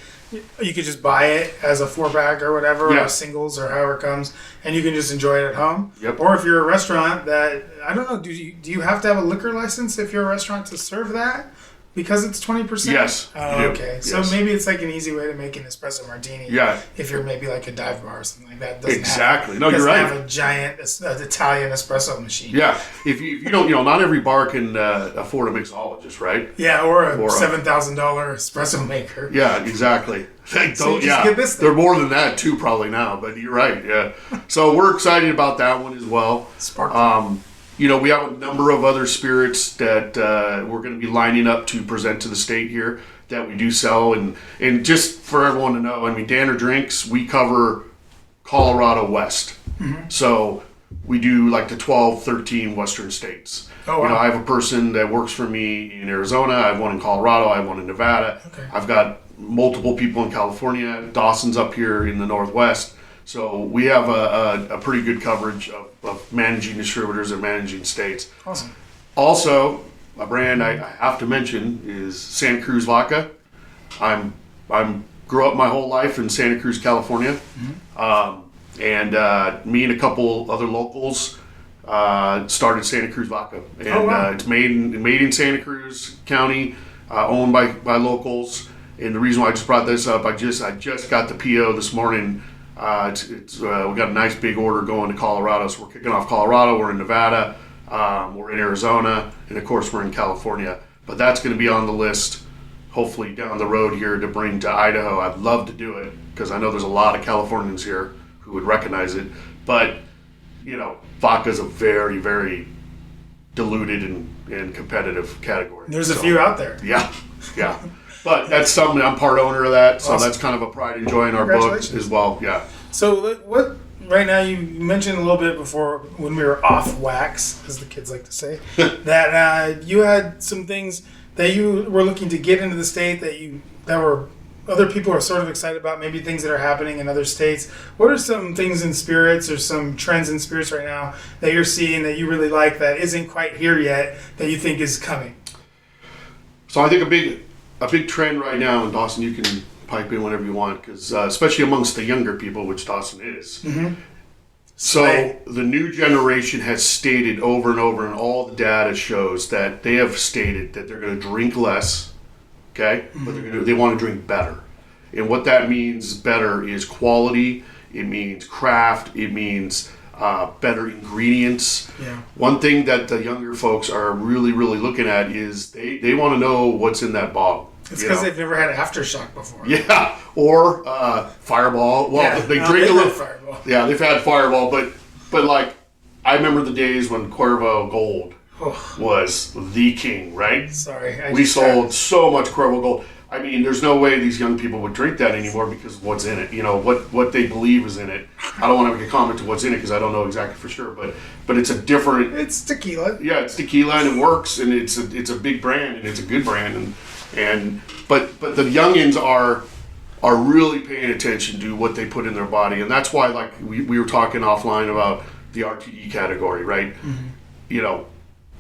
just buy it as a 4-pack or whatever, or singles or however it comes, and you can just enjoy it at home. Yep. Or if you're a restaurant that, I don't know, do you have to have a liquor license if you're a restaurant to serve that? Because it's 20%? Yes. Oh, okay. Yes. So maybe it's like an easy way to make an espresso martini. Yeah. If you're maybe like a dive bar or something like that. Exactly. You're right. Doesn't have a giant Italian espresso machine. Yeah. If you don't, not every bar can afford a mixologist, right? Yeah, or a $7,000 espresso maker. Yeah, exactly. So get this thing. They're more than that too, probably now. But you're right. Yeah. So we're excited about that one as well. Spark. We have a number of other spirits that we're going to be lining up to present to the state here that we do sell. And just for everyone to know, Danner Drinks, we cover Colorado West. Mm-hmm. So we do like the 12, 13 western states. Oh, wow. I have a person that works for me in Arizona. I have one in Colorado. I have one in Nevada. Okay. I've got multiple people in California. Dawson's up here in the Northwest. So we have a pretty good coverage of managing distributors and managing states. Awesome. Also, a brand I have to mention is Santa Cruz Vodka. I'm grew up my whole life in Santa Cruz, California, and me and a couple other locals started Santa Cruz Vodka, and it's made in Santa Cruz County, owned by locals. And the reason why I just brought this up, I just got the PO this morning. We got a nice big order going to Colorado, so we're kicking off Colorado. We're in Nevada, we're in Arizona, and of course we're in California. But that's going to be on the list, hopefully down the road here to bring to Idaho. I'd love to do it because I know there's a lot of Californians here who would recognize it. But vodka is a very, very diluted and competitive category. There's a few out there. Yeah. But that's something, I'm part owner of that, so that's kind of a pride and joy in our book as well. Yeah. So what right now, you mentioned a little bit before when we were off wax, as the kids like to say, that you had some things that you were looking to get into the state that were other people are sort of excited about, maybe things that are happening in other states. What are some things in spirits or some trends in spirits right now that you're seeing that you really like that isn't quite here yet that you think is coming? So I think a big trend right now, and Dawson, you can pipe in whenever you want, because especially amongst the younger people, which Dawson is. Mm-hmm. So the new generation has stated over and over, and all the data shows that they have stated that they're going to drink less, okay, but they want to drink better. And what that means better is quality, it means craft, it means better ingredients. Yeah. One thing that the younger folks are really, really looking at is they want to know what's in that bottle. It's because they've never had Aftershock before. Yeah, or Fireball. Well, they drink a little. Fireball. Yeah, they've had Fireball, but like I remember the days when Cuervo Gold was the king, right? Sorry, we sold so much Cuervo Gold. I mean, there's no way these young people would drink that anymore because of what's in it. You know, what they believe is in it. I don't want to make a comment to what's in it because I don't know exactly for sure. But it's a different. It's tequila. Yeah, it's tequila and it works, and it's a big brand and it's a good brand, but the youngins are really paying attention to what they put in their body, and that's why, like we were talking offline about the RTD category, right? Mm-hmm. You know,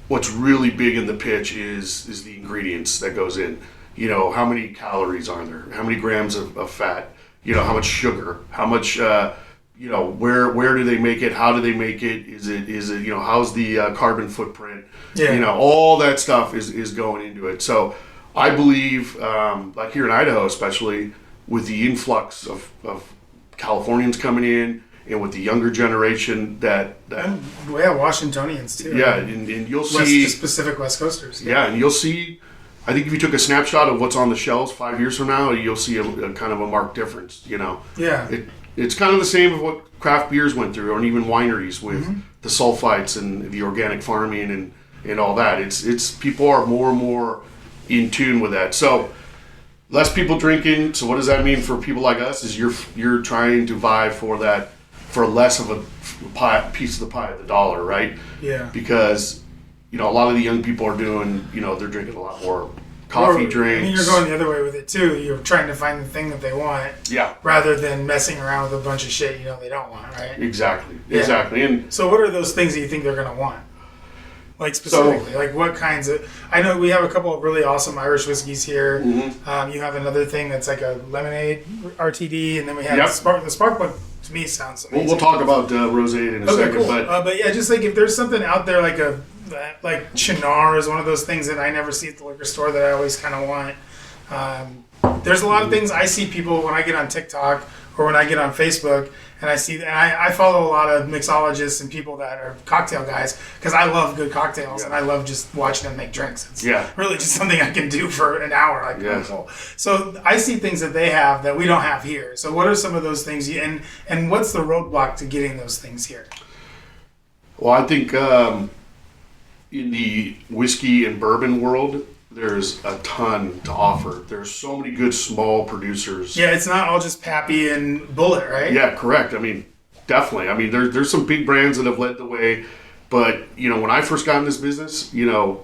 what's really big in the pitch is the ingredients that goes in. You know, how many calories are there? How many grams of fat? You know, how much sugar? How much? You know, where do they make it? How do they make it? Is it you know, how's the carbon footprint? Yeah. You know, all that stuff is going into it. So I believe, like here in Idaho, especially with the influx of Californians coming in, and with the younger generation that Washingtonians too. Yeah, and you'll see Pacific West Coasters. Yeah, and you'll see. I think if you took a snapshot of what's on the shelves 5 years from now, you'll see a kind of a marked difference. You know. Yeah. It's kind of the same of what craft beers went through, or even wineries with the sulfites and the organic farming and all that. It's people are more and more in tune with that. So less people drinking. So what does that mean for people like us? Is you're trying to vie for that, for less of a piece of the pie at the dollar, right? Yeah. Because you know, a lot of the young people are doing, you know, they're drinking a lot more coffee drinks. I mean, you're going the other way with it too. You're trying to find the thing that they want, rather than messing around with a bunch of shit you know they don't want, right? Exactly. And so, what are those things that you think they're going to want? Like specifically, like what kinds of? I know we have a couple of really awesome Irish whiskeys here. Mm-hmm. You have another thing that's like a lemonade RTD, and then we have the spark one. To me, sounds amazing. We'll talk about rosé in a second, cool. But yeah, just like if there's something out there like Chinar is one of those things that I never see at the liquor store that I always kind of want. There's a lot of things I see people when I get on TikTok or when I get on Facebook, and I follow a lot of mixologists and people that are cocktail guys because I love good cocktails and I love just watching them make drinks. It's really just something I can do for an hour. Cool. So I see things that they have that we don't have here. So what are some of those things? And what's the roadblock to getting those things here? Well, I think in the whiskey and bourbon world, there's a ton to offer. There's so many good small producers. Yeah, it's not all just Pappy and Bullet, right? Yeah, correct. I mean, definitely. I mean, there's some big brands that have led the way, but you know, when I first got in this business, you know,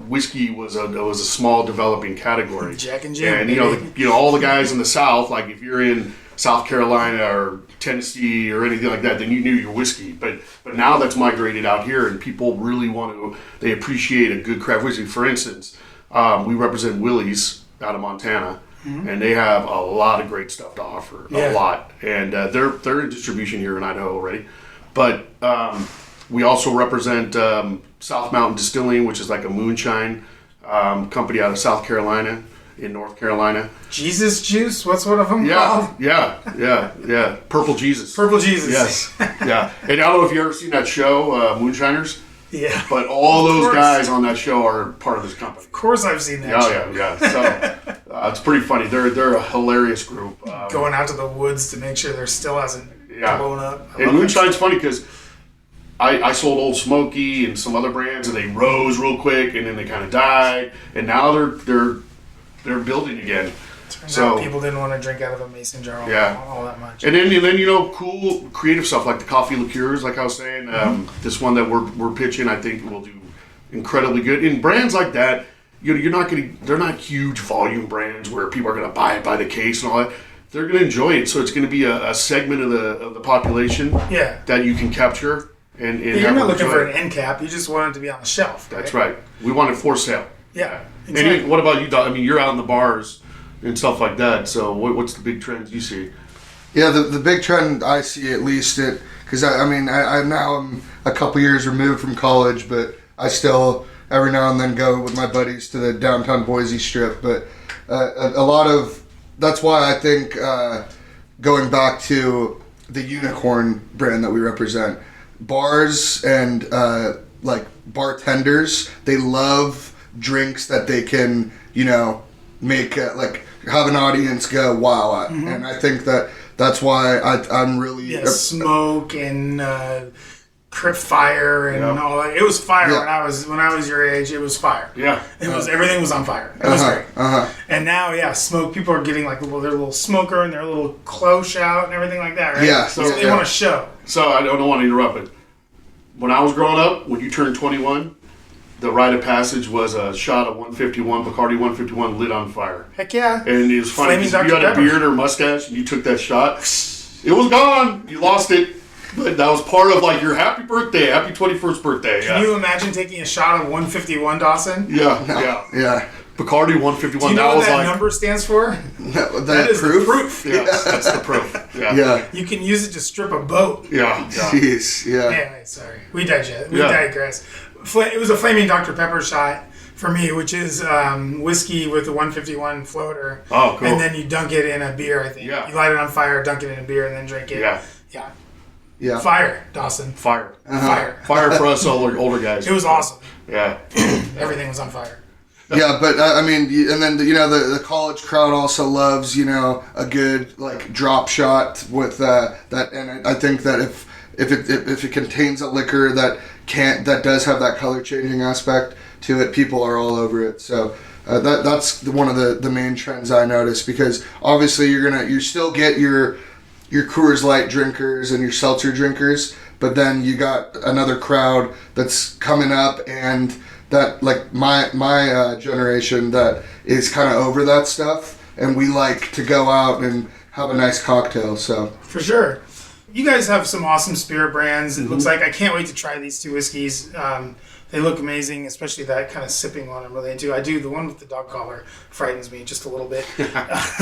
whiskey was a small developing category. Jack and Jim. And you know, all the guys in the South, like if you're in South Carolina or Tennessee or anything like that, then you knew your whiskey. But now that's migrated out here, and people really they appreciate a good craft whiskey. For instance, we represent Willie's out of Montana, and they have a lot of great stuff to offer, a lot. And they're in distribution here in Idaho already. But we also represent South Mountain Distilling, which is like a moonshine company out of South Carolina. In North Carolina. Jesus Juice? What's one of them called? Yeah. Purple Jesus. Purple Jesus. Yes. Yeah. And I don't know if you've ever seen that show, Moonshiners. Yeah. But all those guys on that show are part of this company. Of course I've seen that show. Yeah. So it's pretty funny. They're a hilarious group. Going out to the woods to make sure there still hasn't blown up. And Moonshine's funny because I sold Old Smoky and some other brands, and they rose real quick, and then they kind of died. And now they're building again. Turns out people didn't want to drink out of a mason jar all that much. And then you know, cool creative stuff like the coffee liqueurs, like I was saying. This one that we're pitching, I think will do incredibly good. In brands like that, you're not they're not huge volume brands where people are going to buy it by the case and all that. They're going to enjoy it, so it's going to be a segment of the population that you can capture. And you're not looking for an end cap. You just want it to be on the shelf. That's right. We want it for sale. Yeah. Exactly. And what about you, Doc? I mean, you're out in the bars and stuff like that. So what's the big trends you see? Yeah, the big trend I see, at least, because I'm a couple years removed from college, but I still every now and then go with my buddies to the downtown Boise Strip. But a lot of that's why I think going back to the Unicorn brand that we represent, bars and like bartenders, they love drinks that they can, you know, make like have an audience go wow at. And I think that's why I'm really smoke and fire and all that. It was fire when I was your age. It was fire. Yeah, everything was on fire. It was great. And now, smoke. People are getting like their little smoker and their little cloche out and everything like that, right? Yeah. So they want to show. So I don't want to interrupt, but when I was growing up, when you turned 21, the rite of passage was a shot of 151 Bacardi 151 lit on fire. Heck yeah! And it was funny because if you had a beard or mustache and you took that shot, it was gone. You lost it. But that was part of like your happy 21st birthday. Can you imagine taking a shot of 151, Dawson? Yeah. Bacardi 151. Do you know what that number stands for? That is proof? the proof. Yes, that's the proof. Yeah. You can use it to strip a boat. Yeah. Jeez. Yeah. Anyway, sorry. We digress. It was a Flaming Dr. Pepper shot for me, which is whiskey with a 151 floater. Oh, cool. And then you dunk it in a beer, I think. Yeah. You light it on fire, dunk it in a beer, and then drink it. Yeah. Fire, Dawson. Fire. Fire For us older guys. It was awesome. Yeah. Everything was on fire. Yeah, but I mean, and then the college crowd also loves a good like drop shot with that, and I think that if it contains a liquor that does have that color changing aspect to it, people are all over it. So that's one of the main trends I noticed, because obviously you still get your Coors Light drinkers and your seltzer drinkers, but then you got another crowd that's coming up, and that like my generation that is kind of over that stuff, and we like to go out and have a nice cocktail. So for sure, you guys have some awesome spirit brands. It looks like I can't wait to try these two whiskeys. They look amazing, especially that kind of sipping one I'm really into. I do. The one with the dog collar frightens me just a little bit.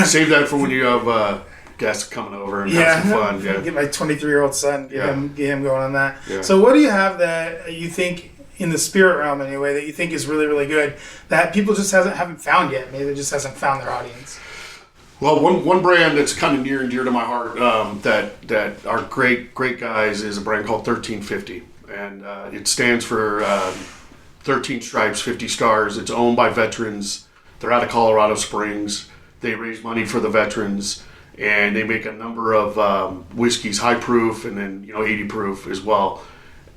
Save that for when you have guests coming over and have some fun. Yeah. Get my 23-year-old son, get him going on that. Yeah. So what do you have that you think, in the spirit realm anyway, that you think is really, really good that people just haven't found yet? Maybe it just hasn't found their audience. Well, one brand that's kind of near and dear to my heart that are great guys is a brand called 1350. And it stands for 13 stripes, 50 stars. It's owned by veterans. They're out of Colorado Springs. They raise money for the veterans. And they make a number of whiskeys, high proof, and then 80 proof as well.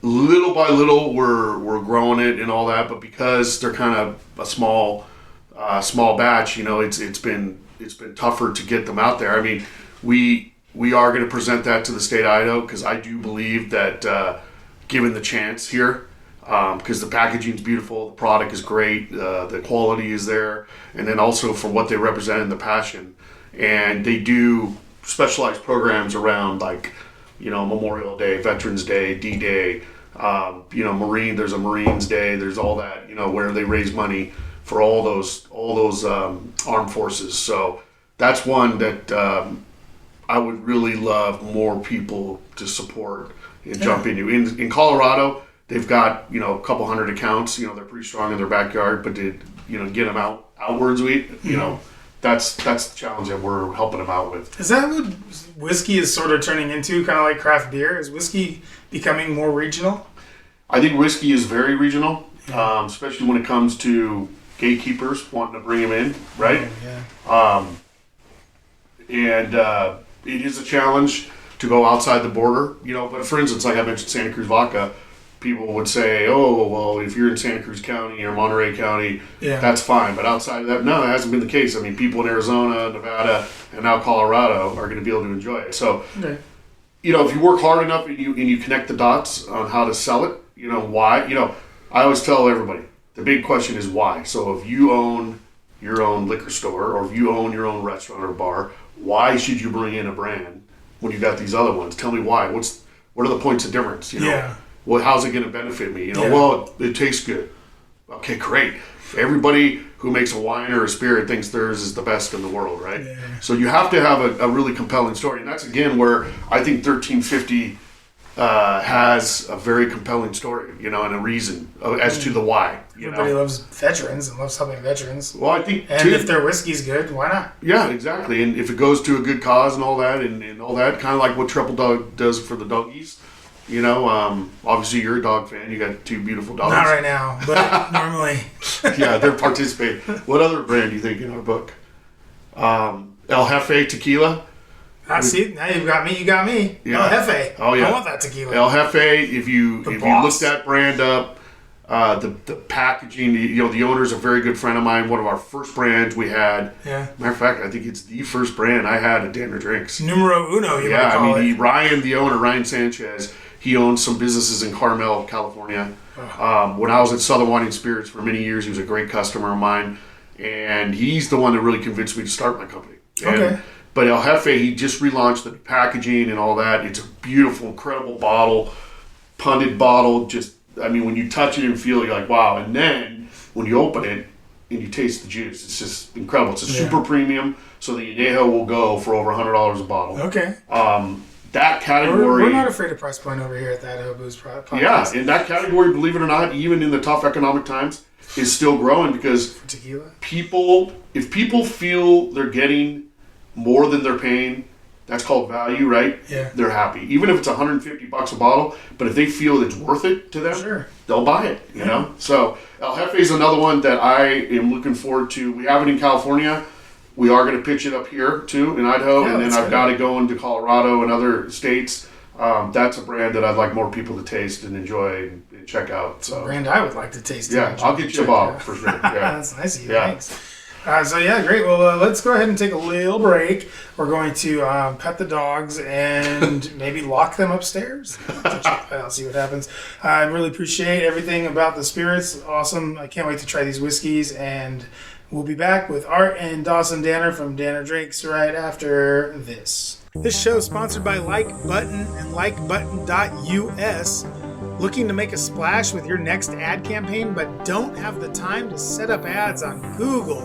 Little by little, we're growing it and all that, but because they're kind of a small batch, it's been tougher to get them out there. I mean, we are going to present that to the state of Idaho, because I do believe that given the chance here, because the packaging's beautiful, the product is great, the quality is there, and then also for what they represent in the passion. And they do specialized programs around like, Memorial Day, Veterans Day, D-Day, there's a Marines Day, there's all that, where they raise money for all those armed forces. So that's one that I would really love more people to support and jump into. In Colorado, they've got, a couple hundred accounts, they're pretty strong in their backyard, but to, get them outwards, that's the challenge that we're helping them out with. Is that what whiskey is sort of turning into, kind of like craft beer? Is whiskey becoming more regional? I think whiskey is very regional, especially when it comes to gatekeepers wanting to bring them in, right? And it is a challenge to go outside the border, but for instance, like I mentioned, Santa Cruz vodka, people would say, oh, well, if you're in Santa Cruz County or Monterey County, that's fine. But outside of that, no, that hasn't been the case. I mean, people in Arizona, Nevada, and now Colorado are going to be able to enjoy it. So, if you work hard enough and you connect the dots on how to sell it, why, I always tell everybody, the big question is why. So if you own your own liquor store, or if you own your own restaurant or bar, why should you bring in a brand when you got these other ones? Tell me why. What are the points of difference? Well, how's it going to benefit me? Well, it tastes good. Okay, great. Everybody who makes a wine or a spirit thinks theirs is the best in the world, right? Yeah. So you have to have a really compelling story. And that's, again, where I think 1350 has a very compelling story, and a reason as to the why. Everybody loves veterans and loves helping veterans. Well, I think, and if their whiskey's good, why not? Yeah, exactly. And if it goes to a good cause and all that, and all that, kind of like what Triple Dog does for the doggies. Obviously you're a dog fan. You got two beautiful dogs. Not right now, but normally. Yeah, they're participating. What other brand do you think in our book? El Jefe Tequila. See, now you got me. Yeah. El Jefe. Oh, yeah. I want that tequila. El Jefe, if you boss. look that brand up, the packaging, the owner's a very good friend of mine, one of our first brands we had. Yeah. Matter of fact, I think it's the first brand I had at Danner Drinks. Numero uno, you might call it. Ryan, the owner, Ryan Sanchez, he owns some businesses in Carmel, California. When I was at Southern Wine and Spirits for many years, he was a great customer of mine. And he's the one that really convinced me to start my company. But El Jefe, he just relaunched the packaging and all that. It's a beautiful, incredible bottle, punted bottle. Just, when you touch it and feel it, you're like, wow. And then when you open it and you taste the juice, it's just incredible. It's a super premium, so the Idaho will go for over $100 a bottle. Okay. That category... We're not afraid of price point over here at the Idaho Booze Podcast. Yeah, in that category, believe it or not, even in the tough economic times, is still growing because for tequila? If people feel they're getting more than they're paying, that's called value, right? Yeah. They're happy. Even if it's $150 a bottle, but if they feel it's worth it to them, they'll buy it, you know? So El Jefe is another one that I am looking forward to. We have it in California. We are going to pitch it up here, too, in Idaho. And then I've got to go into Colorado and other states. That's a brand that I'd like more people to taste and enjoy and check out. So. A brand I would like to taste. Yeah, I'll get you a bottle for sure. Yeah. That's nice of you. Yeah. Thanks. Great. Well, let's go ahead and take a little break. We're going to pet the dogs and maybe lock them upstairs. I'll see what happens. I really appreciate everything about the spirits. Awesome. I can't wait to try these whiskeys. And we'll be back with Art and Dawson Danner from Danner Drinks right after this. This show is sponsored by Like Button and LikeButton.us. Looking to make a splash with your next ad campaign, but don't have the time to set up ads on Google,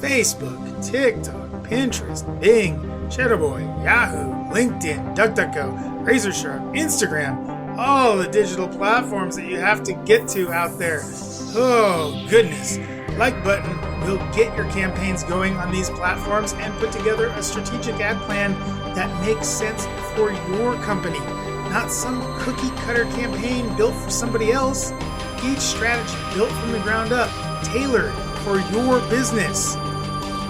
Facebook, TikTok, Pinterest, Bing, Cheddarboy, Yahoo, LinkedIn, DuckDuckGo, RazorSharp, Instagram, all the digital platforms that you have to get to out there. Oh, goodness. Like Button will get your campaigns going on these platforms and put together a strategic ad plan that makes sense for your company. Not some cookie-cutter campaign built for somebody else. Each strategy built from the ground up, tailored for your business.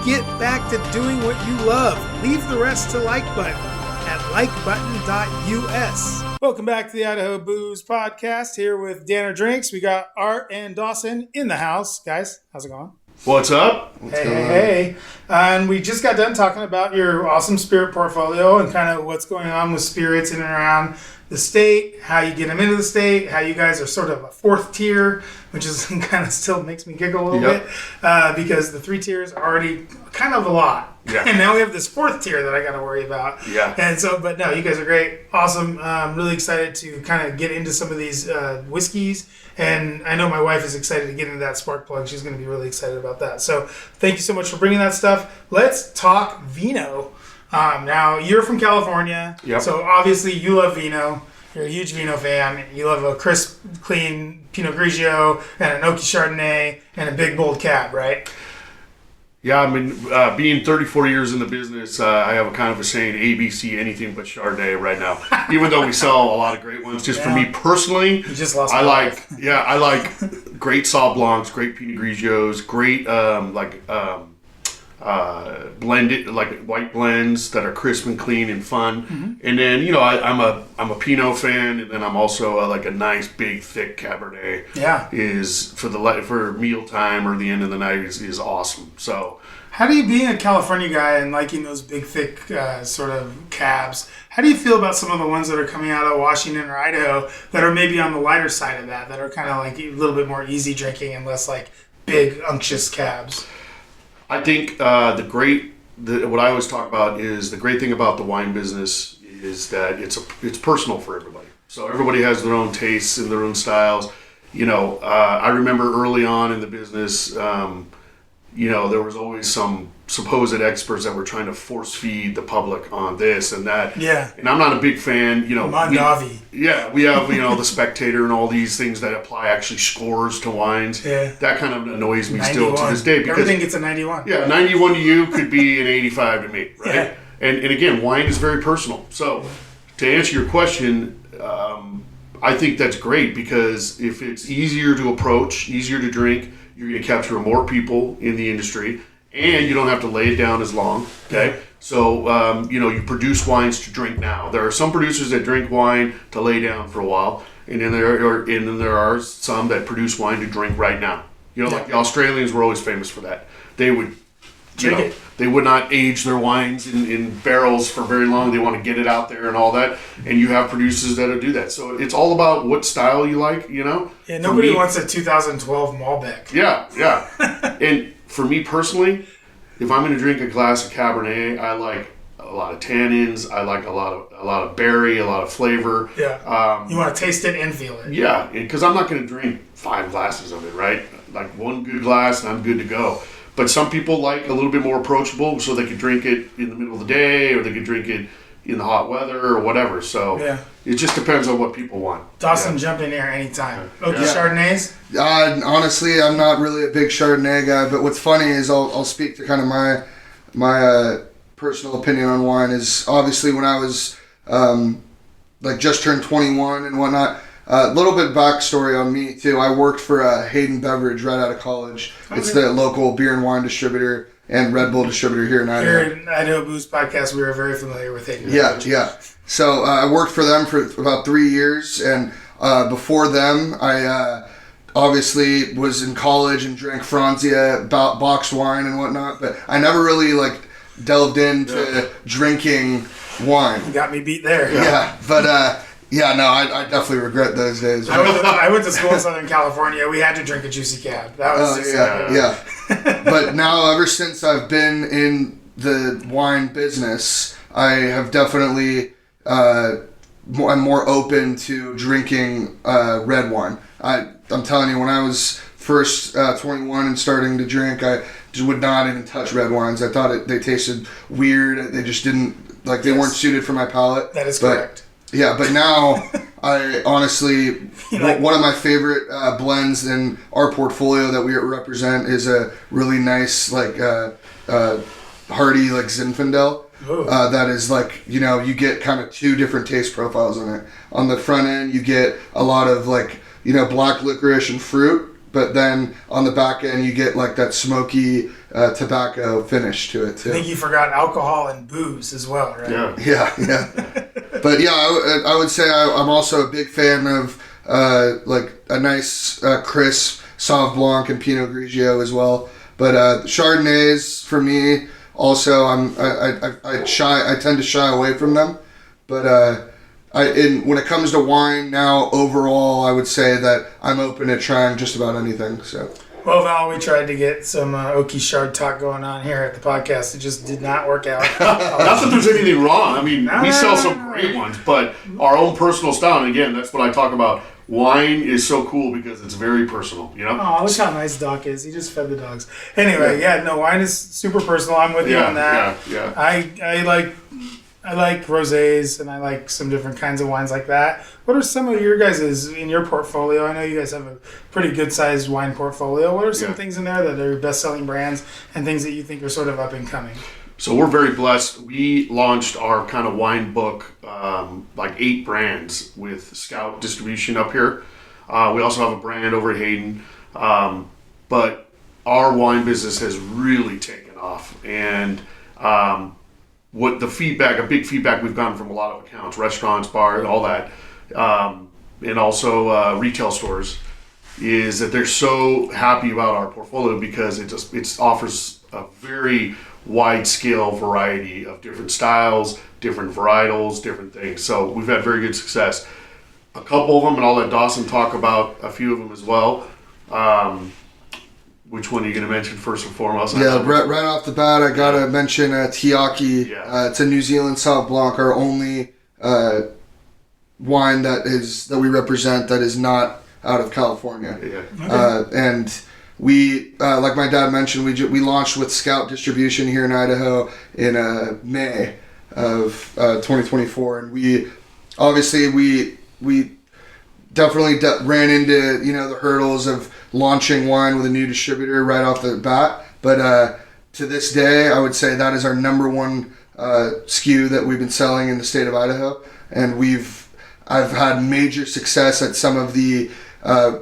Get back to doing what you love. Leave the rest to Like Button at likebutton.us. Welcome back to the Idaho Booze Podcast here with Danner Drinks. We got Art and Dawson in the house. Guys, how's it going? What's up? Hey. And we just got done talking about your awesome spirit portfolio and kind of what's going on with spirits in and around the state, how you get them into the state, how you guys are sort of a fourth tier, which is kind of still makes me giggle a little bit because the 3 tiers are already kind of a lot. Yeah. And now we have this 4th tier that I got to worry about. Yeah. And so, but no, you guys are great. Awesome. I'm really excited to kind of get into some of these whiskeys. And I know my wife is excited to get into that spark plug. She's going to be really excited about that. So thank you so much for bringing that stuff. Let's talk vino. Now, you're from California, so obviously you love vino. You're a huge vino fan. You love a crisp, clean Pinot Grigio and an Oaky Chardonnay and a big, bold cab, right? Yeah, being 34 years in the business, I have a kind of a saying, ABC, anything but Chardonnay right now. Even though we sell a lot of great ones, just for me personally, you just lost I like great Sauv Blancs, great Pinot Grigios, great blended, like white blends that are crisp and clean and fun. Mm-hmm. And then, I'm a Pinot fan, and then I'm also a nice big thick Cabernet. Yeah, is for mealtime or the end of the night is awesome. So, how do you, being a California guy and liking those big thick sort of cabs, how do you feel about some of the ones that are coming out of Washington or Idaho that are maybe on the lighter side of that are kind of like a little bit more easy drinking and less like big unctuous cabs? I think what I always talk about is the great thing about the wine business is that it's personal for everybody. So everybody has their own tastes and their own styles. I remember early on in the business, there was always some supposed experts that were trying to force feed the public on this and that. Yeah. And I'm not a big fan, Mondavi. We have, The Spectator and all these things that apply actually scores to wines. Yeah. That kind of annoys me 91. Still to this day. Because everything gets a 91. Yeah, 91 to you could be an 85 to me, right? Yeah. And again, wine is very personal. So to answer your question, I think that's great because if it's easier to approach, easier to drink, you're going to capture more people in the industry. and you don't have to lay it down as long. Okay, so you produce wines to drink now. There are some producers that drink wine to lay down for a while, and then there are some that produce wine to drink right now. Like the Australians were always famous for that. They would they would not age their wines in barrels for very long. They want to get it out there and all that. And you have producers that'll do that. So it's all about what style you like, Yeah, nobody wants a 2012 Malbec. Yeah. And for me personally, if I'm going to drink a glass of Cabernet, I like a lot of tannins. I like a lot of berry, a lot of flavor. Yeah. You want to taste it and feel it. Yeah, because I'm not going to drink 5 glasses of it, right? Like one good glass and I'm good to go. But some people like a little bit more approachable, so they could drink it in the middle of the day, or they could drink it in the hot weather, or whatever. So it just depends on what people want. Dawson, jump in here anytime. Chardonnays? Honestly, I'm not really a big Chardonnay guy, but what's funny is I'll speak to kind of my personal opinion on wine. Is obviously when I was just turned 21 and whatnot. A little bit backstory on me too. I worked for Hayden Beverage right out of college. Okay. It's the local beer and wine distributor and Red Bull distributor here in Idaho. Here at Idaho Booze Podcast, we were very familiar with Hayden. Yeah. So I worked for them for about 3 years, and before them, I obviously was in college and drank Franzia, boxed wine and whatnot. But I never really delved into drinking wine. You got me beat there. Yeah, but. I definitely regret those days. I went to school in Southern California. We had to drink a Juicy Cab. That was But now, ever since I've been in the wine business, I have definitely I'm more open to drinking red wine. I'm telling you, when I was first 21 and starting to drink, I just would not even touch red wines. I thought they tasted weird. They just didn't they weren't suited for my palate. That is correct. Yeah, but now I honestly, one of my favorite blends in our portfolio that we represent is a really nice, hearty, Zinfandel. That is you get kind of 2 different taste profiles in it. On the front end, you get a lot of black licorice and fruit. But then on the back end, you get that smoky tobacco finish to it too. I think you forgot alcohol and booze as well, right? Yeah. But I would say I'm also a big fan of a nice crisp Sauv Blanc and Pinot Grigio as well. But Chardonnays for me also I tend to shy away from them. But when it comes to wine now, overall, I would say that I'm open to trying just about anything. So. Well, Val, we tried to get some Okie Chard talk going on here at the podcast. It just did not work out. Not that there's anything wrong. I mean, we sell some great ones, but our own personal style, and again, that's what I talk about. Wine is so cool because it's very personal, Oh, look how nice Doc is. He just fed the dogs. Anyway, wine is super personal. I'm with you on that. Yeah. I like rosés, and I like some different kinds of wines like that. What are some of your guys' in your portfolio? I know you guys have a pretty good-sized wine portfolio. What are some things in there that are best-selling brands and things that you think are sort of up-and-coming? So we're very blessed. We launched our kind of wine book, 8 brands with Scout distribution up here. We also have a brand over at Hayden. But our wine business has really taken off. And what the feedback, a big feedback we've gotten from a lot of accounts, restaurants, bars, all that, and also retail stores, is that they're so happy about our portfolio because it offers a very wide scale variety of different styles, different varietals, different things. So we've had very good success. A couple of them, and I'll let Dawson talk about a few of them as well. Which one are you going to mention first and foremost? Yeah, right off the bat, I got to mention Tiaki. Yeah. It's a New Zealand Sauv Blanc, our only wine that we represent that is not out of California. Yeah. Okay. And we, like my dad mentioned, we launched with Scout distribution here in Idaho in May of 2024, and we definitely ran into the hurdles of launching wine with a new distributor right off the bat. But to this day, I would say that is our number one SKU that we've been selling in the state of Idaho, and I've had major success at some of the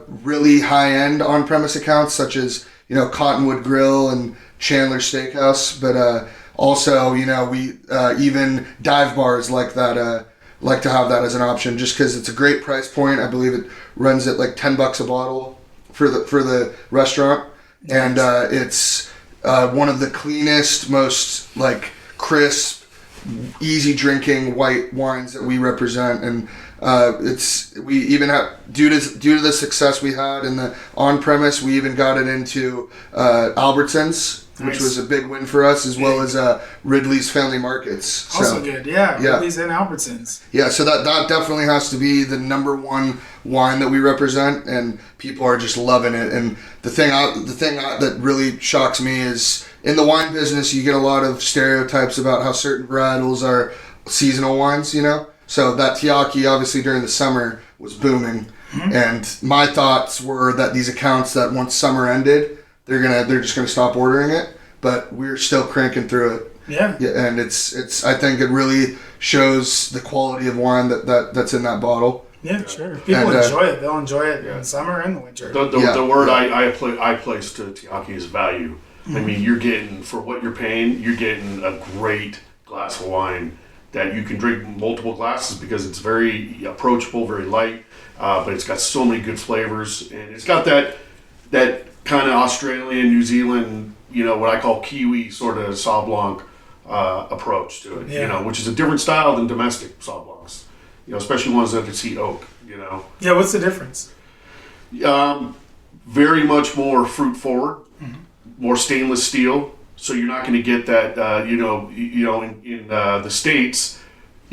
really high-end on-premise accounts, such as Cottonwood Grill and Chandler Steakhouse, but also, we even dive bars like that, like to have that as an option, just because it's a great price point. I believe it runs at like $10 a bottle for the restaurant, and it's one of the cleanest, most like crisp, easy drinking white wines that we represent, and we even have due to the success we had in the on premise, we even got it into Albertsons. Nice. Which was a big win for us, as well as Ridley's Family Markets. Also good, yeah. Ridley's and Albertsons. Yeah, so that definitely has to be the number one wine that we represent, and people are just loving it. And the thing that really shocks me is in the wine business, you get a lot of stereotypes about how certain varietals are seasonal wines. So that Tiaki, obviously during the summer, was booming, and my thoughts were that these accounts that once summer ended, they're just gonna stop ordering it, but we're still cranking through it. Yeah, and it's I think it really shows the quality of wine that's in that bottle. Yeah, sure. People enjoy it. They'll enjoy it in the summer and the winter. The word I place to Tiaki is value. I mean, you're getting, for what you're paying, you're getting a great glass of wine that you can drink multiple glasses because it's very approachable, very light, but it's got so many good flavors, and it's got that kind of Australian, New Zealand, what I call Kiwi sort of Sauv Blanc approach to it, which is a different style than domestic Sauv Blancs, especially ones that see oak, Yeah, what's the difference? Very much more fruit forward, more stainless steel, so you're not going to get that, in the States,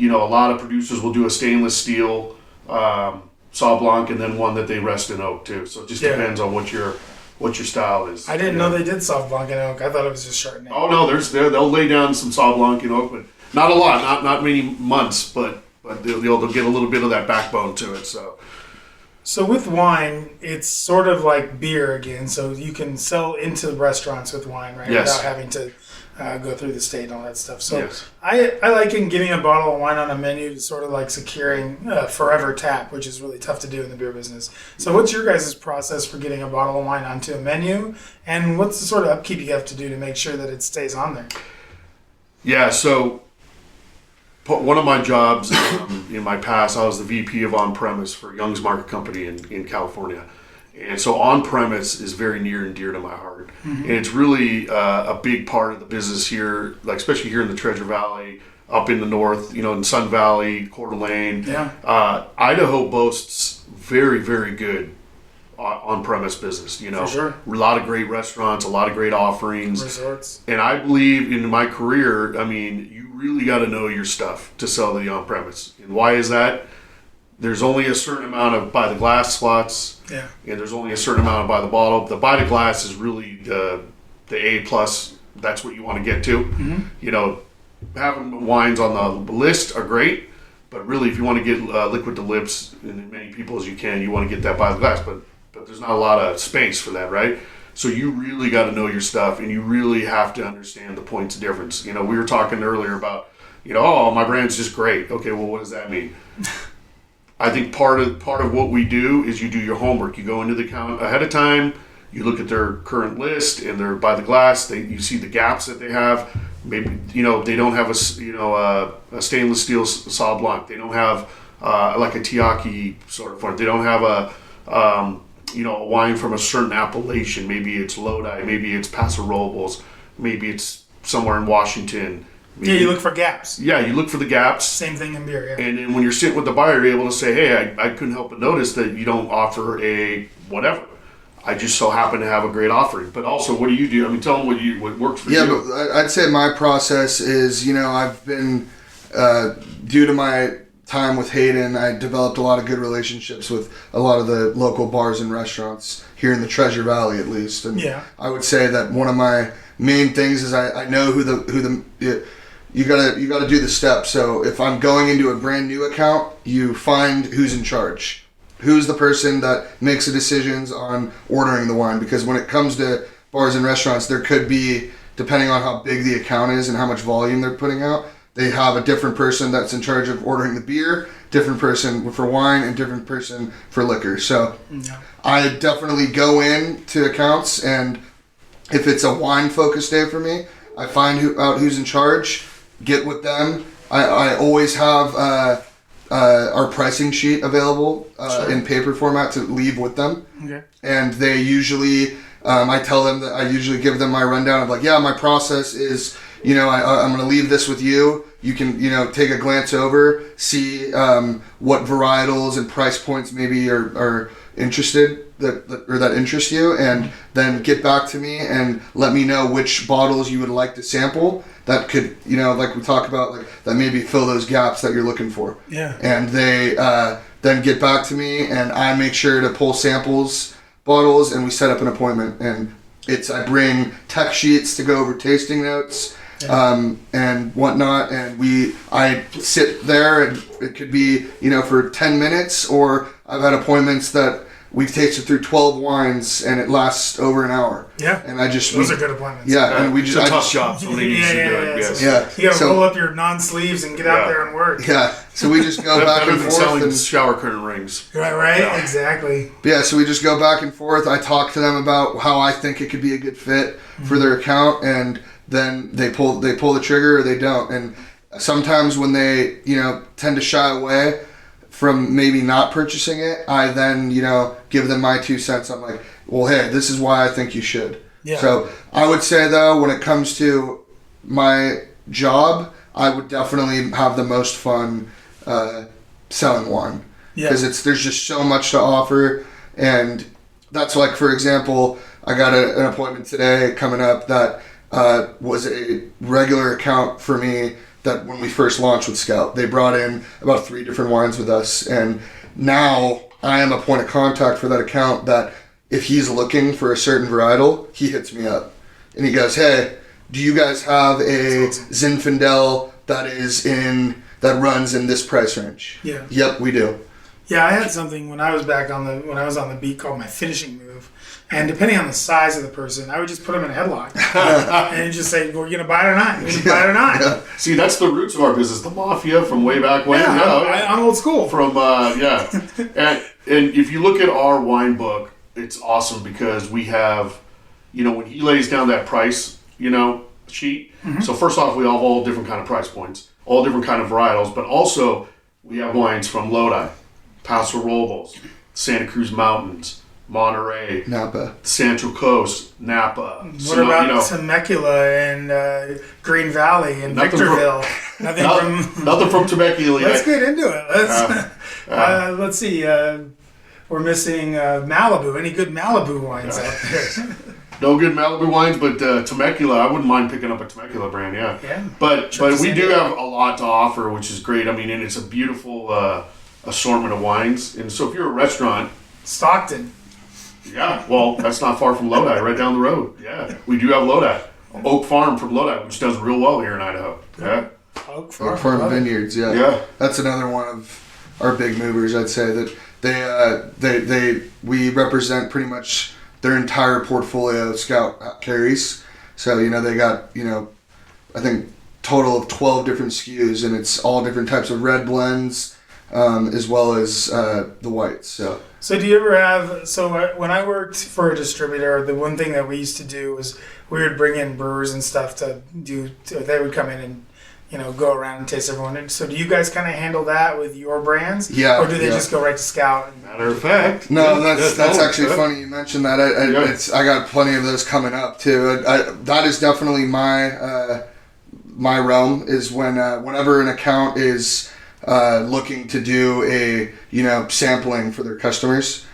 a lot of producers will do a stainless steel Sauv Blanc and then one that they rest in oak too, so it just depends on what your style is. I didn't know they did Sauv Blanc in oak. I thought it was just Chardonnay. Oh no, they'll lay down some Sauv Blanc in oak, but not a lot, not many months, but they'll get a little bit of that backbone to it. So with wine, it's sort of like beer again. So you can sell into restaurants with wine, right? Yes. Without having to go through the state and all that stuff. So yes. I like in getting a bottle of wine on a menu, sort of like securing forever tap, which is really tough to do in the beer business. So what's your guys' process for getting a bottle of wine onto a menu? And what's the sort of upkeep you have to do to make sure that it stays on there? Yeah, so one of my jobs in my past, I was the VP of on-premise for Young's Market Company in California. And so on-premise is very near and dear to my heart. And it's really a big part of the business here, like especially here in the Treasure Valley, up in the north, in Sun Valley, Coeur d'Alene. Yeah. Idaho boasts very, very good on-premise business, For sure. A lot of great restaurants, a lot of great offerings. Resorts. And I believe in my career, you really got to know your stuff to sell to the on-premise. And why is that? There's only a certain amount of by the glass slots, and there's only a certain amount of by the bottle. The by the glass is really the A plus. That's what you want to get to. Having wines on the list are great, but really, if you want to get liquid to lips, and as many people as you can, you want to get that by the glass. But there's not a lot of space for that, right? So you really got to know your stuff, and you really have to understand the points of difference. We were talking earlier about, oh, my brand's just great. Okay, well, what does that mean? I think part of what we do is you do your homework. You go into the account ahead of time. You look at their current list and they're by the glass. You see the gaps that they have. Maybe they don't have a stainless steel Sauv Blanc. They don't have like a Tiaki sort of one. They don't have a wine from a certain appellation. Maybe it's Lodi. Maybe it's Paso Robles. Maybe it's somewhere in Washington. Yeah, you look for gaps. Yeah, you look for the gaps. Same thing in beer, yeah. And then when you're sitting with the buyer, you're able to say, hey, I couldn't help but notice that you don't offer a whatever. I just so happen to have a great offering. But also, what do you do? Tell them what works for you. Yeah, but I'd say my process is, I've been, due to my time with Hayden, I developed a lot of good relationships with a lot of the local bars and restaurants here in the Treasure Valley, at least. And I would say that one of my main things is I know who the you gotta do the steps. So if I'm going into a brand new account, you find who's in charge, who's the person that makes the decisions on ordering the wine. Because when it comes to bars and restaurants, there could be, depending on how big the account is and how much volume they're putting out, they have a different person that's in charge of ordering the beer, different person for wine, and different person for liquor. So I definitely go in to accounts and if it's a wine focused day for me, I find out who's in charge, get with them. I always have our pricing sheet available in paper format to leave with them. Okay. And they usually, I tell them that I usually give them my rundown of like, yeah, my process is, I'm going to leave this with you. You can, take a glance over, see what varietals and price points maybe are interested that interest you, and then get back to me and let me know which bottles you would like to sample that could, like we talk about, like that maybe fill those gaps that you're looking for. Yeah. And they then get back to me, and I make sure to pull samples, bottles, and we set up an appointment. And I bring tech sheets to go over tasting notes. And whatnot, and I sit there, and it could be, for 10 minutes, or I've had appointments that we've tasted through 12 wines and it lasts over an hour. Yeah. And those are good appointments. Yeah. And it's a tough job. Somebody needs to do it. Yes. Yeah. You gotta roll up your non-sleeves and get out there and work. Yeah. So we just go back and forth. Selling shower curtain rings. Right. Yeah. Exactly. Yeah. So we just go back and forth. I talk to them about how I think it could be a good fit for their account, and then they pull the trigger or they don't. And sometimes when they, tend to shy away from maybe not purchasing it, I then, give them my 2 cents. I'm like, well, hey, this is why I think you should. Yeah. So I would say, though, when it comes to my job, I would definitely have the most fun selling wine. Because there's just so much to offer. And that's like, for example, I got an appointment today coming up that was a regular account for me that when we first launched with Scout. They brought in about 3 different wines with us, and now I am a point of contact for that account that if he's looking for a certain varietal, he hits me up. And he goes, hey, do you guys have a Zinfandel that runs in this price range? Yeah. Yep, we do. Yeah, I had something when I was on the beat called my finishing move. And depending on the size of the person, I would just put them in a headlock and just say, "We're gonna buy it or not. We're gonna buy it or not." Yeah. See, that's the roots of our business, the mafia from way back when. I'm old school. And if you look at our wine book, it's awesome because we have, when he lays down that price, sheet. Mm-hmm. So first off, we have all different kind of price points, all different kind of varietals, but also we have wines from Lodi, Paso Robles, Santa Cruz Mountains, Monterey, Napa, Central Coast, Napa. What about Temecula and Green Valley and Victorville? Nothing from Temecula yet. Let's get into it. Let's see. We're missing Malibu. Any good Malibu wines out there? No good Malibu wines, but Temecula, I wouldn't mind picking up a Temecula brand, yeah. But we do have a lot to offer, which is great. I mean, and it's a beautiful assortment of wines. And so if you're a restaurant... Stockton. Yeah, well, that's not far from Lodi, right down the road. Yeah, we do have Lodi. Oak Farm from Lodi, which does real well here in Idaho. Yeah. Oak Farm Vineyards, yeah. That's another one of our big movers, I'd say, that we represent pretty much their entire portfolio Scout carries. So, they got, I think total of 12 different SKUs, and it's all different types of red blends, as well as the whites, So do you ever have, when I worked for a distributor, the one thing that we used to do was we would bring in brewers and stuff they would come in and, go around and taste everyone. So do you guys kind of handle that with your brands? Yeah. Or do they just go right to Scout? Matter of fact. No, that's actually funny you mentioned that. I got plenty of those coming up too. That is definitely my realm is whenever an account is looking to do a sampling for their customers.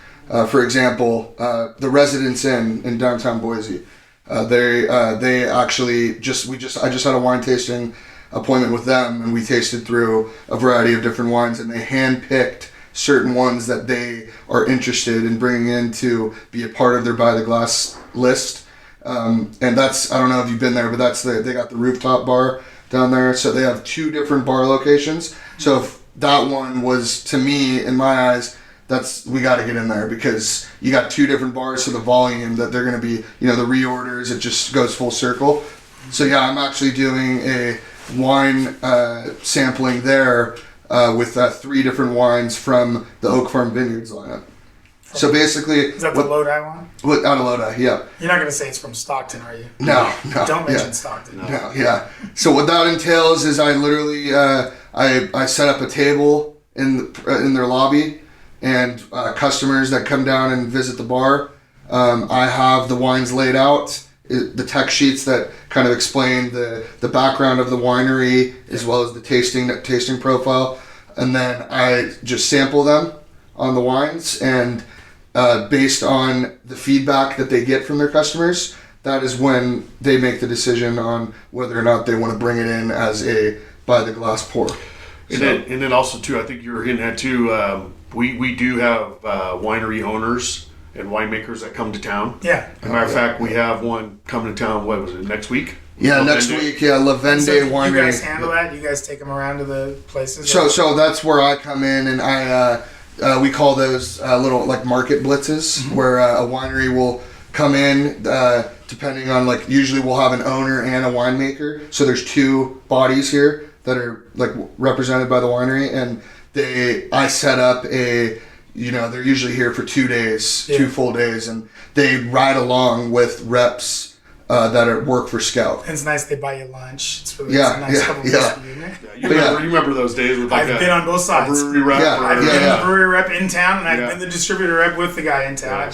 For example, the Residence Inn in downtown Boise. They actually I just had a wine tasting appointment with them, and we tasted through a variety of different wines, and they handpicked certain ones that they are interested in bringing in to be a part of their By the Glass list. And that's, I don't know if you've been there, but they got the rooftop bar down there. So they have 2 different bar locations. So if that one was, to me, in my eyes, we got to get in there because you got 2 different bars, so the volume that they're going to be, the reorders, it just goes full circle. So yeah, I'm actually doing a wine sampling there with 3 different wines from the Oak Farm Vineyards lineup. So basically, is that the Lodi one? Out of Lodi, yeah. You're not going to say it's from Stockton, are you? No. Don't mention Stockton. No, yeah. So what that entails is I literally I set up a table in their lobby, and customers that come down and visit the bar, I have the wines laid out, the tech sheets that kind of explain the background of the winery as well as the tasting profile, and then I just sample them on the wines, and based on the feedback that they get from their customers, that is when they make the decision on whether or not they want to bring it in as a by the glass pour. And then also too, I think you were hinting at too. We do have winery owners and winemakers that come to town. Yeah. As a matter of fact, we have one coming to town. What was it, next week? Yeah, next week. Yeah, Lavende Winery. You guys handle that? You guys take them around to the places? So that's where I come in, and I we call those little like market blitzes, where a winery will come in, depending on like usually we'll have an owner and a winemaker. So there's two bodies here that are like represented by the winery, and I set up they're usually here for 2 days, 2 full days, and they ride along with reps that work for Scout. It's nice they buy you lunch. It's really it's a nice couple weeks for you, isn't it? You remember those days with I've been on both sides. brewery rep. I've been the brewery rep in town, and I've been the distributor rep with the guy in town.